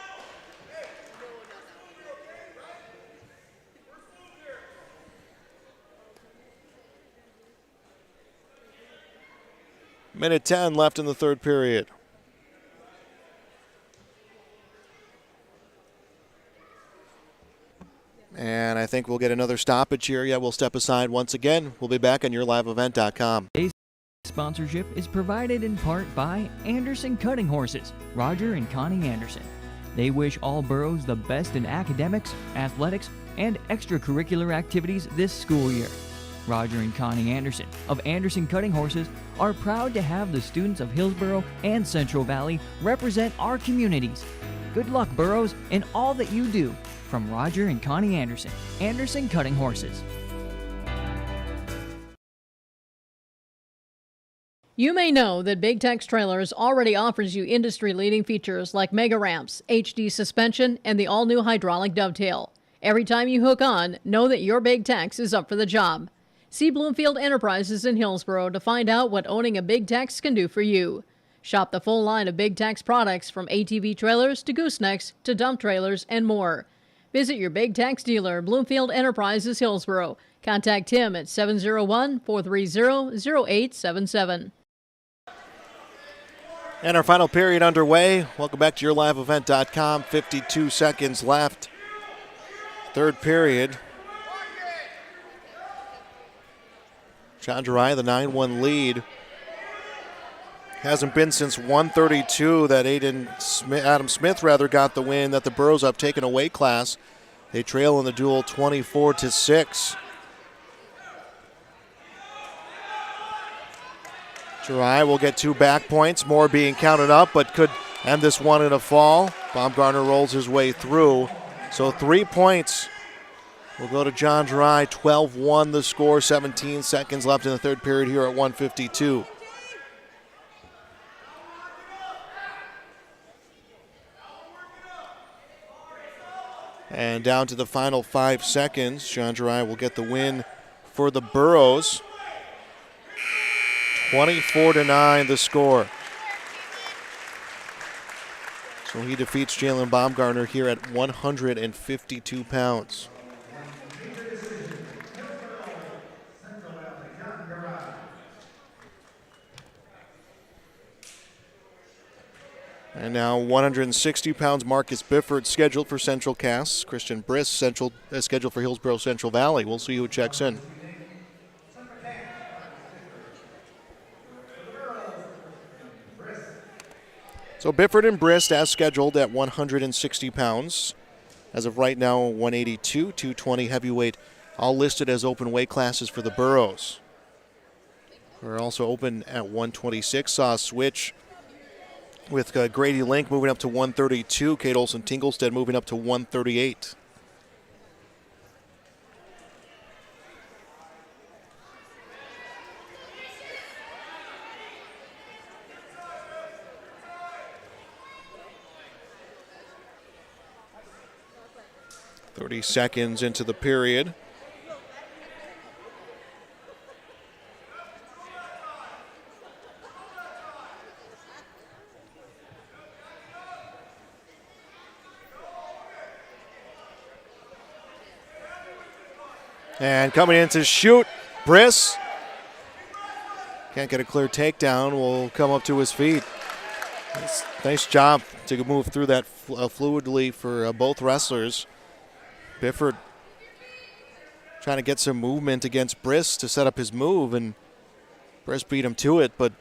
Minute 10 left in the third period. And I think we'll get another stoppage here. Yeah, we'll step aside once again. We'll be back on yourliveevent.com. Sponsorship is provided in part by Anderson Cutting Horses, Roger and Connie Anderson. They wish all Burros the best in academics, athletics, and extracurricular activities this school year. Roger and Connie Anderson of Anderson Cutting Horses are proud to have the students of Hillsboro and Central Valley represent our communities. Good luck, Burros, in all that you do. From Roger and Connie Anderson, Anderson Cutting Horses. You may know that Big Tex Trailers already offers you industry-leading features like mega ramps, HD suspension, and the all-new hydraulic dovetail. Every time you hook on, know that your Big Tex is up for the job. See Bloomfield Enterprises in Hillsboro to find out what owning a Big Tex can do for you. Shop the full line of Big Tex products from ATV trailers to goosenecks to dump trailers and more. Visit your Big Tex dealer, Bloomfield Enterprises, Hillsboro. Contact him at 701-430-0877. And our final period underway. Welcome back to yourliveevent.com. 52 seconds left. Third period. Chandrai, the 9-1 lead. Hasn't been since 132 that Adam Smith got the win, that the Burros have taken away class. They trail in the duel 24-6. Jirai will get 2 back points, more being counted up, but could end this one in a fall. Baumgartner rolls his way through. So 3 points will go to John Jirai. 12-1 the score, 17 seconds left in the third period here at 152. And down to the final 5 seconds, John Jirai will get the win for the Burros. 24-9 the score. So he defeats Jalen Baumgartner here at 152 pounds. And now 160 pounds Marcus Bifford scheduled for Central Cass. Christian Briss scheduled for Hillsboro Central Valley. We'll see who checks in. So Bifford and Brist as scheduled at 160 pounds. As of right now, 182, 220 heavyweight, all listed as open weight classes for the Burros. We're also open at 126. Saw a switch with Grady Link moving up to 132. Kate Olsen-Tinglestead moving up to 138. .30 seconds into the period. And coming in to shoot, Briss. Can't get a clear takedown, will come up to his feet. Nice job to move through that fluidly for both wrestlers. Bifford trying to get some movement against Briss to set up his move, and Briss beat him to it, but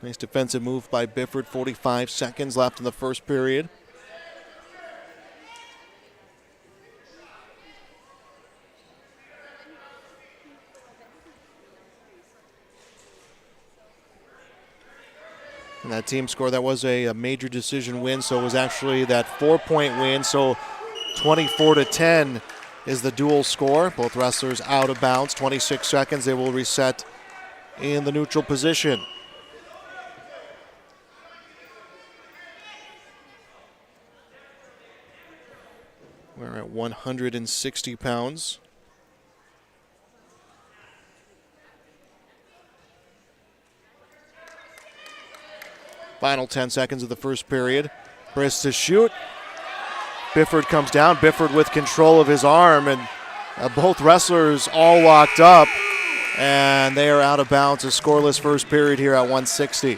nice defensive move by Bifford. 45 seconds left in the first period. And that team score, that was a major decision win, so it was actually that 4-point win, so 24-10 is the dual score. Both wrestlers out of bounds. 26 seconds. They will reset in the neutral position. We're at 160 pounds. Final 10 seconds of the first period. Briss to shoot. Bifford comes down. Bifford with control of his arm, and both wrestlers all locked up, and they are out of bounds. A scoreless first period here at 160.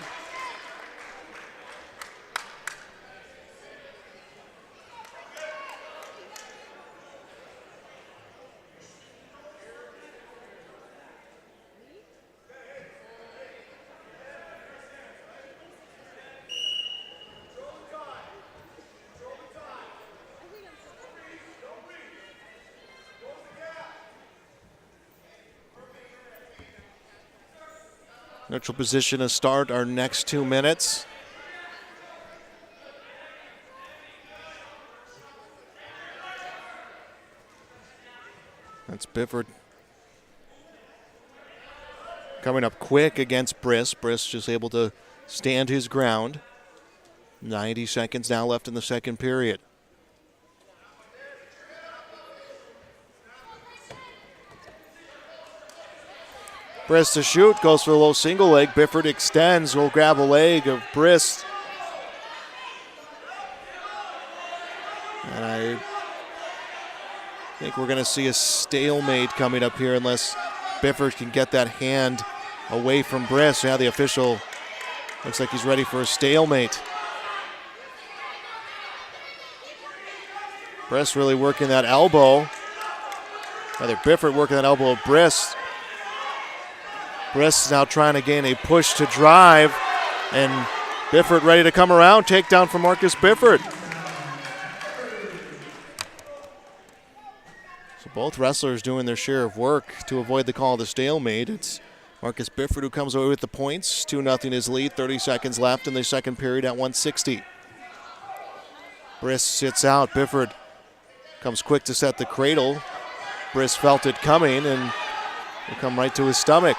Neutral position to start our next 2 minutes. That's Bifford coming up quick against Briss. Briss just able to stand his ground. 90 seconds now left in the second period. Briss to shoot, goes for the low single leg. Bifford extends, will grab a leg of Briss. And think we're going to see a stalemate coming up here unless Bifford can get that hand away from Briss. Yeah, the official looks like he's ready for a stalemate. Briss really working that elbow. Rather, Bifford working that elbow of Briss. Briss now trying to gain a push to drive, and Bifford ready to come around. Takedown from Marcus Bifford. So both wrestlers doing their share of work to avoid the call of the stalemate. It's Marcus Bifford who comes away with the points. 2-0 his lead, 30 seconds left in the second period at 160. Briss sits out. Bifford comes quick to set the cradle. Briss felt it coming and will come right to his stomach.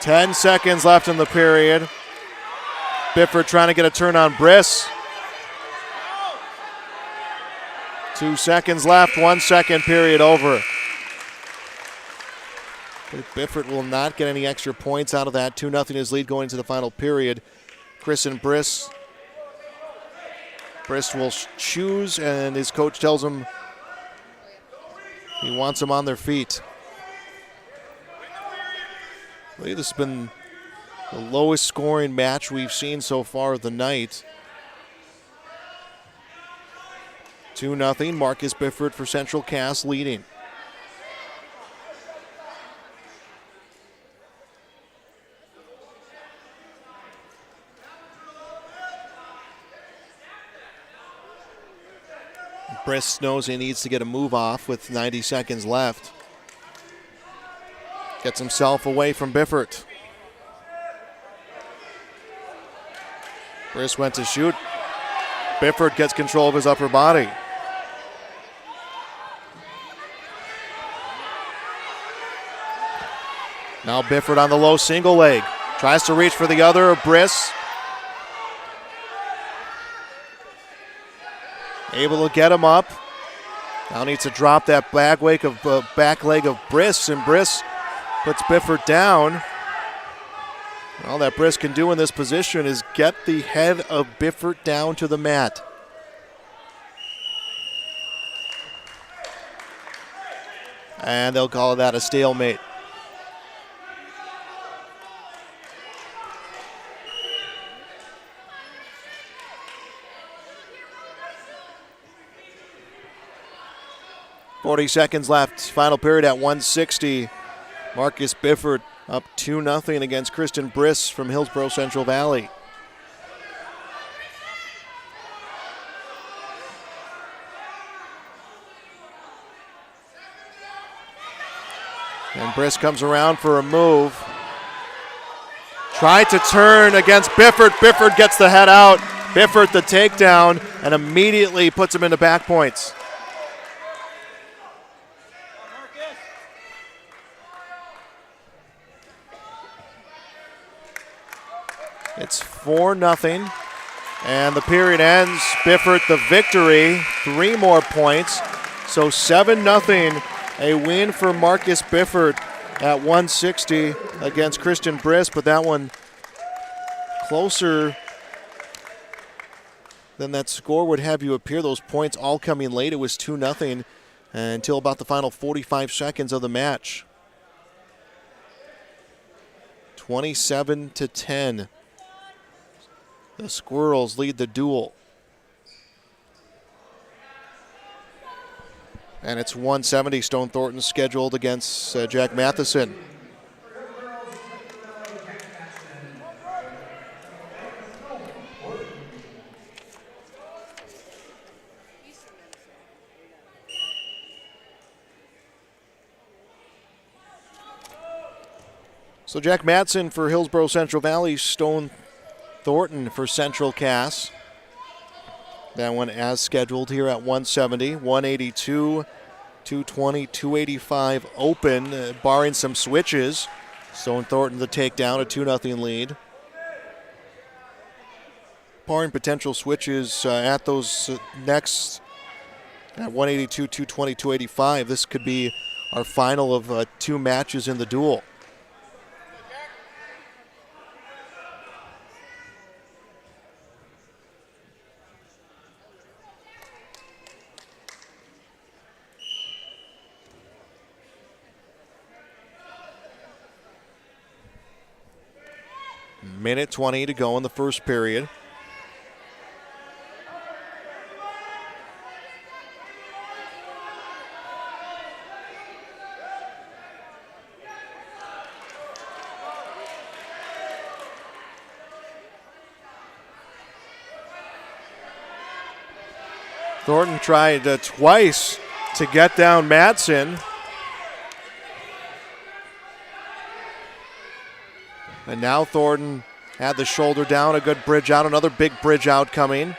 Ten seconds left in the period. Bifford trying to get a turn on Briss. 2 seconds left, 1 second period over. Bifford will not get any extra points out of that. 2-0 his lead going into the final period. Chris and Briss. Briss will choose, and his coach tells him he wants them on their feet. I believe this has been the lowest scoring match we've seen so far of the night. 2-0, Marcus Bifford for Central Cass leading. Briss knows he needs to get a move off with 90 seconds left. Gets himself away from Bifford. Briss went to shoot. Bifford gets control of his upper body. Now Bifford on the low single leg. Tries to reach for the other. Briss able to get him up. Now needs to drop that back leg of Briss, and Briss puts Bifford down. All that Briss can do in this position is get the head of Bifford down to the mat. And they'll call that a stalemate. .40 seconds left. Final period at 160. Marcus Bifford up 2-0 against Kristen Briss from Hillsboro Central Valley. And Briss comes around for a move. Tried to turn against Bifford. Bifford gets the head out. Bifford the takedown and immediately puts him into back points. It's 4-0, and the period ends. Bifford the victory, 3 more points. So 7-0, a win for Marcus Bifford at 160 against Kristen Briss, but that one closer than that score would have you appear. Those points all coming late. It was 2-0 until about the final 45 seconds of the match. 27-10. The Squirrels lead the duel. And it's 170. Stone Thornton scheduled against Jack Matheson. So Jack Madsen for Hillsboro Central Valley, Stone Thornton for Central Cass. That one as scheduled here at 170, 182, 220, 285 open, barring some switches. Stone Thornton the takedown, a 2-0 lead. Barring potential switches at those next at 182, 220, 285. This could be our final of 2 matches in the duel. Minute 20 to go in the first period. Thornton tried twice to get down Madsen. And now Thornton had the shoulder down, a good bridge out, another big bridge out coming.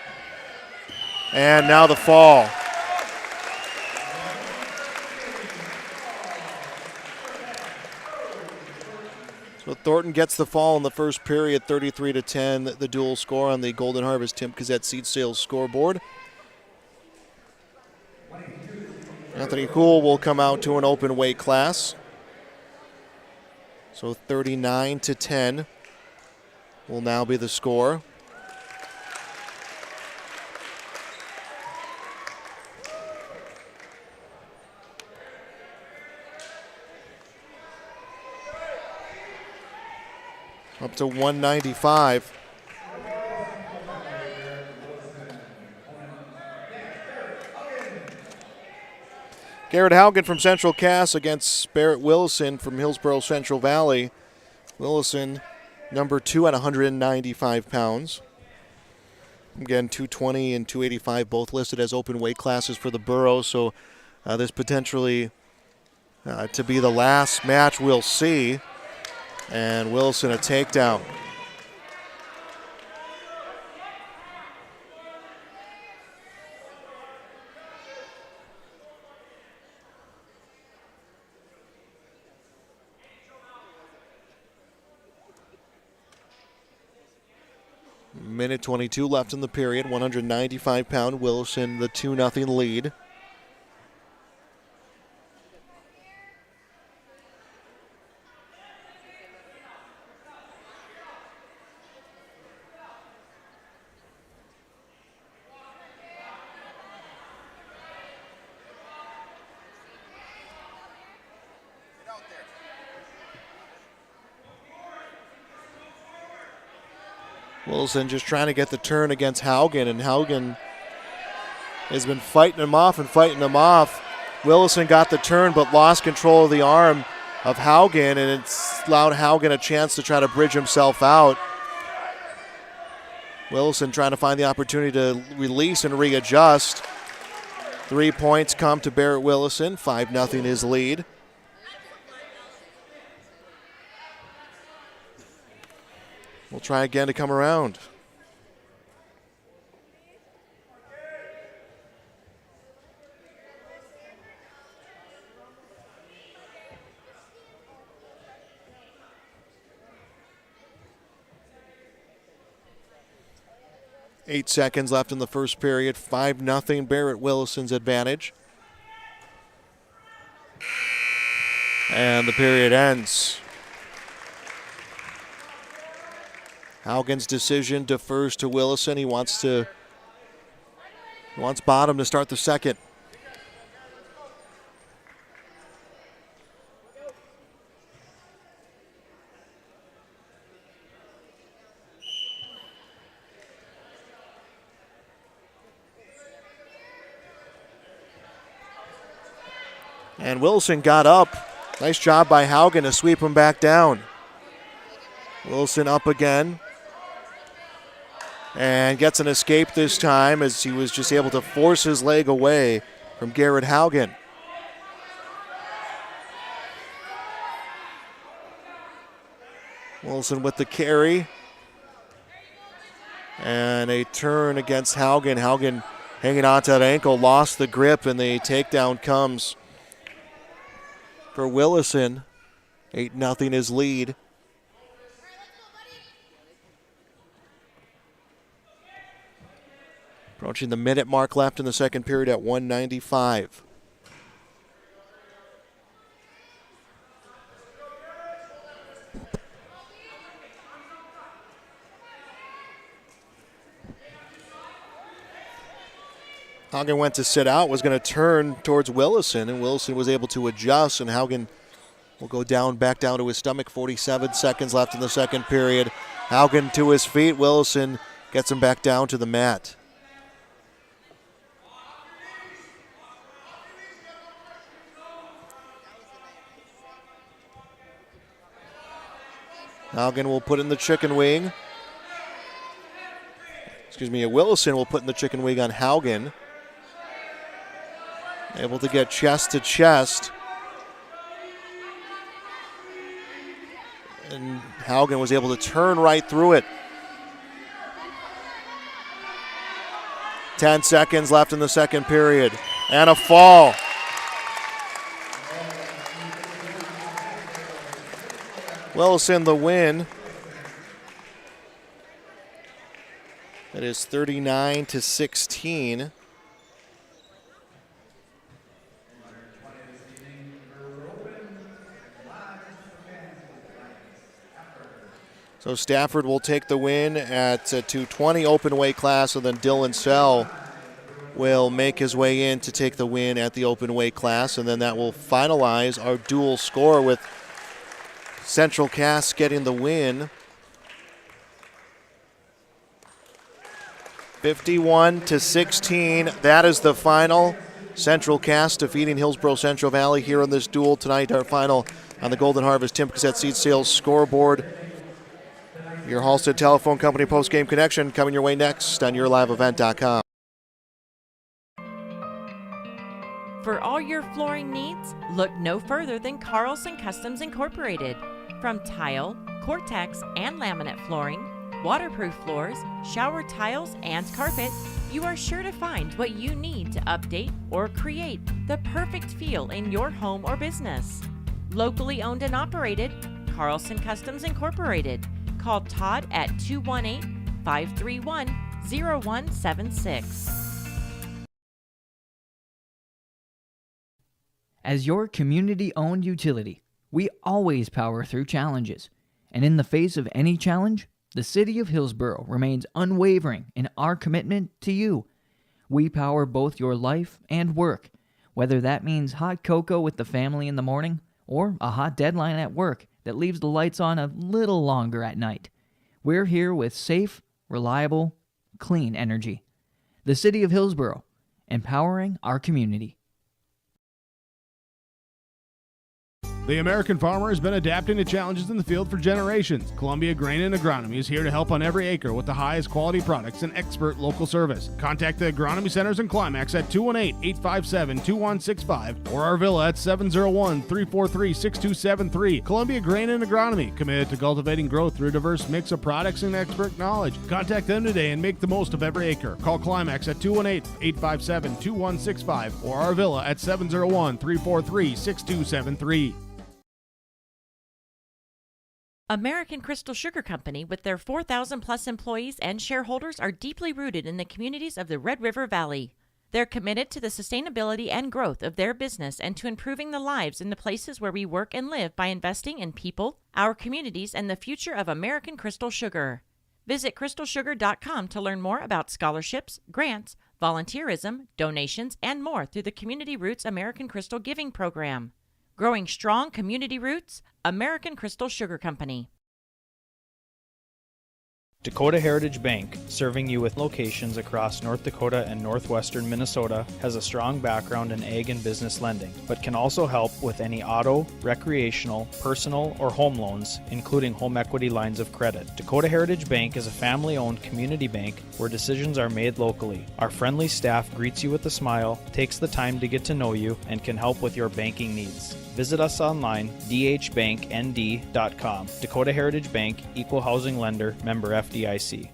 And now the fall. So Thornton gets the fall in the first period, 33-10, the dual score on the Golden Harvest Tim Kazette Seed Sales scoreboard. Anthony Houle will come out to an open weight class. So 39-10 will now be the score. Up to 195. Garrett Haugen from Central Cass against Barrett Willison from Hillsboro Central Valley. Willison, number 2 at 195 pounds. Again, 220 and 285 both listed as open weight classes for the Borough, so this potentially to be the last match we'll see. And Willison a takedown. Minute 22 left in the period. 195-pound Willison, the 2-0 lead. Willison just trying to get the turn against Haugen, and Haugen has been fighting him off and fighting him off. Willison got the turn but lost control of the arm of Haugen, and it's allowed Haugen a chance to try to bridge himself out. Willison trying to find the opportunity to release and readjust. 3 points come to Barrett Willison, 5-0 his lead. We'll try again to come around. Eight seconds left in the first period. 5-0 Barrett Willison's advantage. And the period ends. Haugen's decision defers to Willison. He wants bottom to start the second. And Willison got up. Nice job by Haugen to sweep him back down. Willison up again. And gets an escape this time as he was just able to force his leg away from Garrett Haugen. Willison with the carry. And a turn against Haugen. Haugen hanging on to that ankle, lost the grip, and the takedown comes for Willison. 8-0 his lead. Approaching the minute mark left in the second period at 195. Haugen went to sit out, was going to turn towards Willison, and Willison was able to adjust, and Haugen will go back down to his stomach. 47 seconds left in the second period. Haugen to his feet. Willison gets him back down to the mat. Haugen will put in the chicken wing. Willison will put in the chicken wing on Haugen. Able to get chest to chest. And Haugen was able to turn right through it. 10 seconds left in the second period. And a fall. Willison the win. It is 39-16. So Stafford will take the win at 220 open weight class, and then Dylan Sell will make his way in to take the win at the open weight class, and then that will finalize our dual score with Central Cass getting the win. 51-16. That is the final. Central Cass defeating Hillsboro Central Valley here in this duel tonight. Our final on the Golden Harvest Tim Cassette Seed Sales scoreboard. Your Halstead Telephone Company post-game connection coming your way next on YourLiveEvent.com. For all your flooring needs, look no further than Carlson Customs Incorporated. From tile, Cortex, and laminate flooring, waterproof floors, shower tiles, and carpet, you are sure to find what you need to update or create the perfect feel in your home or business. Locally owned and operated, Carlson Customs Incorporated. Call Todd at 218-531-0176. As your community-owned utility, we always power through challenges. And in the face of any challenge, the City of Hillsboro remains unwavering in our commitment to you. We power both your life and work, whether that means hot cocoa with the family in the morning or a hot deadline at work that leaves the lights on a little longer at night. We're here with safe, reliable, clean energy. The City of Hillsboro, empowering our community. The American farmer has been adapting to challenges in the field for generations. Columbia Grain and Agronomy is here to help on every acre with the highest quality products and expert local service. Contact the Agronomy Centers in Climax at 218-857-2165 or Arvilla at 701-343-6273. Columbia Grain and Agronomy, committed to cultivating growth through a diverse mix of products and expert knowledge. Contact them today and make the most of every acre. Call Climax at 218-857-2165 or Arvilla at 701-343-6273. American Crystal Sugar Company, with their 4,000-plus employees and shareholders, are deeply rooted in the communities of the Red River Valley. They're committed to the sustainability and growth of their business and to improving the lives in the places where we work and live by investing in people, our communities, and the future of American Crystal Sugar. Visit crystalsugar.com to learn more about scholarships, grants, volunteerism, donations, and more through the Community Roots American Crystal Giving Program. Growing strong community roots, American Crystal Sugar Company. Dakota Heritage Bank, serving you with locations across North Dakota and northwestern Minnesota, has a strong background in ag and business lending, but can also help with any auto, recreational, personal, or home loans, including home equity lines of credit. Dakota Heritage Bank is a family-owned community bank where decisions are made locally. Our friendly staff greets you with a smile, takes the time to get to know you, and can help with your banking needs. Visit us online, dhbanknd.com. Dakota Heritage Bank, Equal Housing Lender, member FDIC.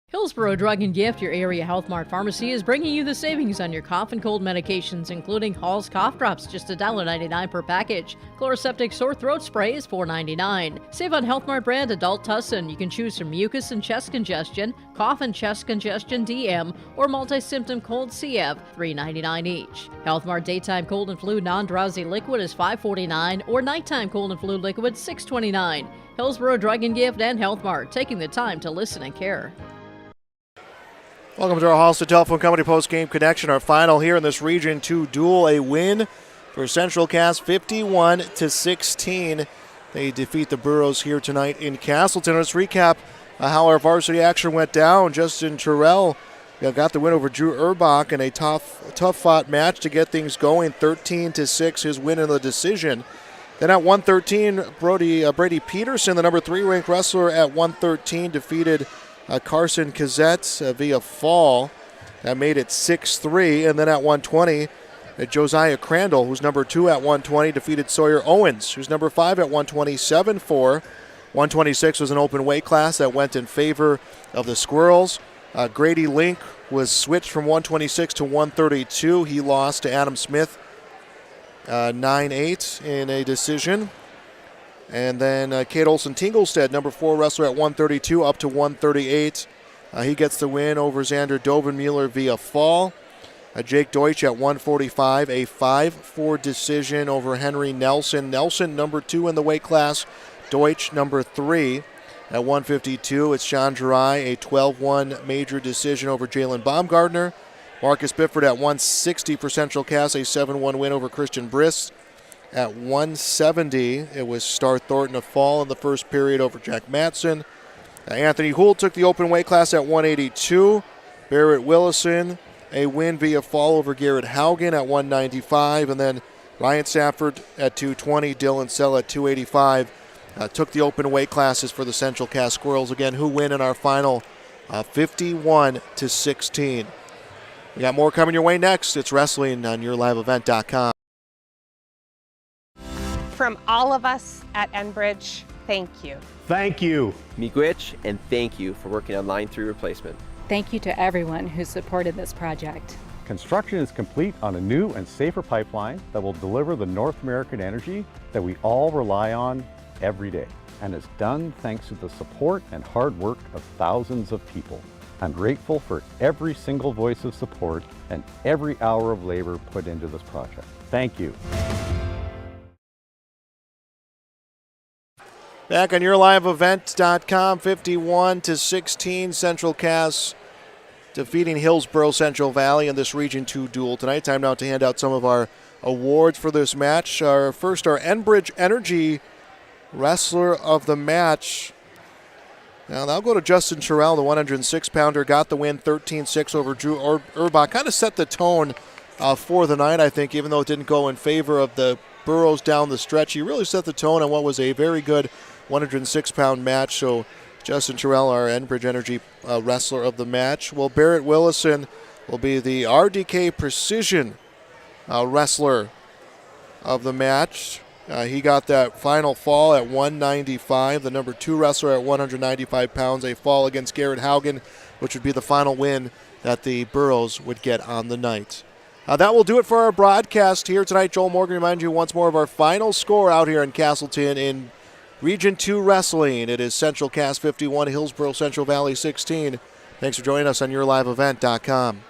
Hillsboro Drug and Gift, your area Health Mart pharmacy, is bringing you the savings on your cough and cold medications, including Hall's Cough Drops, just $1.99 per package. Chloroseptic Sore Throat Spray is $4.99. Save on Health Mart brand Adult Tussin. You can choose from mucus and chest congestion, cough and chest congestion DM, or multi-symptom cold CF, $3.99 each. Health Mart Daytime Cold and Flu Non-Drowsy Liquid is $5.49, or Nighttime Cold and Flu Liquid $6.29. Hillsboro Drug and Gift and Health Mart, taking the time to listen and care. Welcome to our Halstead Telephone Company post-game connection. Our final here in this Region 2 duel, a win for Central Cass, 51-16. They defeat the Burros here tonight in Castleton. Let's recap how our varsity action went down. Justin Terrell got the win over Drew Urbach in a tough-fought match to get things going. 13-6, his win in the decision. Then at 113, Brady Peterson, the number 3 ranked wrestler at 113, defeated Carson Kazette via fall. That made it 6-3. And then at 120, Josiah Crandall, who's number 2 at 120, defeated Sawyer Owens, who's number 5 at 120, 7-4. 126 was an open weight class that went in favor of the Squirrels. Grady Link was switched from 126 to 132. He lost to Adam Smith 9-8 in a decision. And then Kate Olsen-Tinglestead, number 4 wrestler at 132, up to 138. He gets the win over Xander Dovenmueller via fall. Jake Deutsch at 145, a 5-4 decision over Henry Nelson. Nelson, number 2 in the weight class. Deutsch, number 3. At 152, it's Sean Girai, a 12-1 major decision over Jalen Baumgartner. Marcus Bifford at 160 for Central Cass, a 7-1 win over Christian Briss. At 170, it was Star Thornton, a fall in the first period over Jack Matson. Anthony Houle took the open weight class at 182. Barrett Willison, a win via fall over Garrett Haugen at 195. And then Ryan Safford at 220, Dylan Sell at 285. Took the open weight classes for the Central Cass Squirrels again, who win in our final 51-16. We got more coming your way next. It's wrestling on YourLiveEvent.com. From all of us at Enbridge, thank you. Thank you. Miigwech, and thank you for working on Line 3 replacement. Thank you to everyone who supported this project. Construction is complete on a new and safer pipeline that will deliver the North American energy that we all rely on every day, and is done thanks to the support and hard work of thousands of people. I'm grateful for every single voice of support and every hour of labor put into this project. Thank you. Back on YourLiveEvent.com, 51-16, Central Cass defeating Hillsboro Central Valley in this Region 2 duel tonight. Time now to hand out some of our awards for this match. Our Enbridge Energy Wrestler of the Match. Now that'll go to Justin Terrell, the 106-pounder. Got the win, 13-6 over Drew Urbach. Kind of set the tone for the night, I think, even though it didn't go in favor of the Burros down the stretch. He really set the tone on what was a very good 106-pound match. So Justin Terrell, our Enbridge Energy Wrestler of the Match. Well, Barrett Willison will be the RDK Precision Wrestler of the match. He got that final fall at 195, the number 2 wrestler at 195 pounds, a fall against Garrett Haugen, which would be the final win that the Burros would get on the night. That will do it for our broadcast here tonight. Joel Morgan reminds you once more of our final score out here in Castleton in Region 2 Wrestling. It is Central Cass 51, Hillsboro Central Valley 16. Thanks for joining us on YourLiveEvent.com.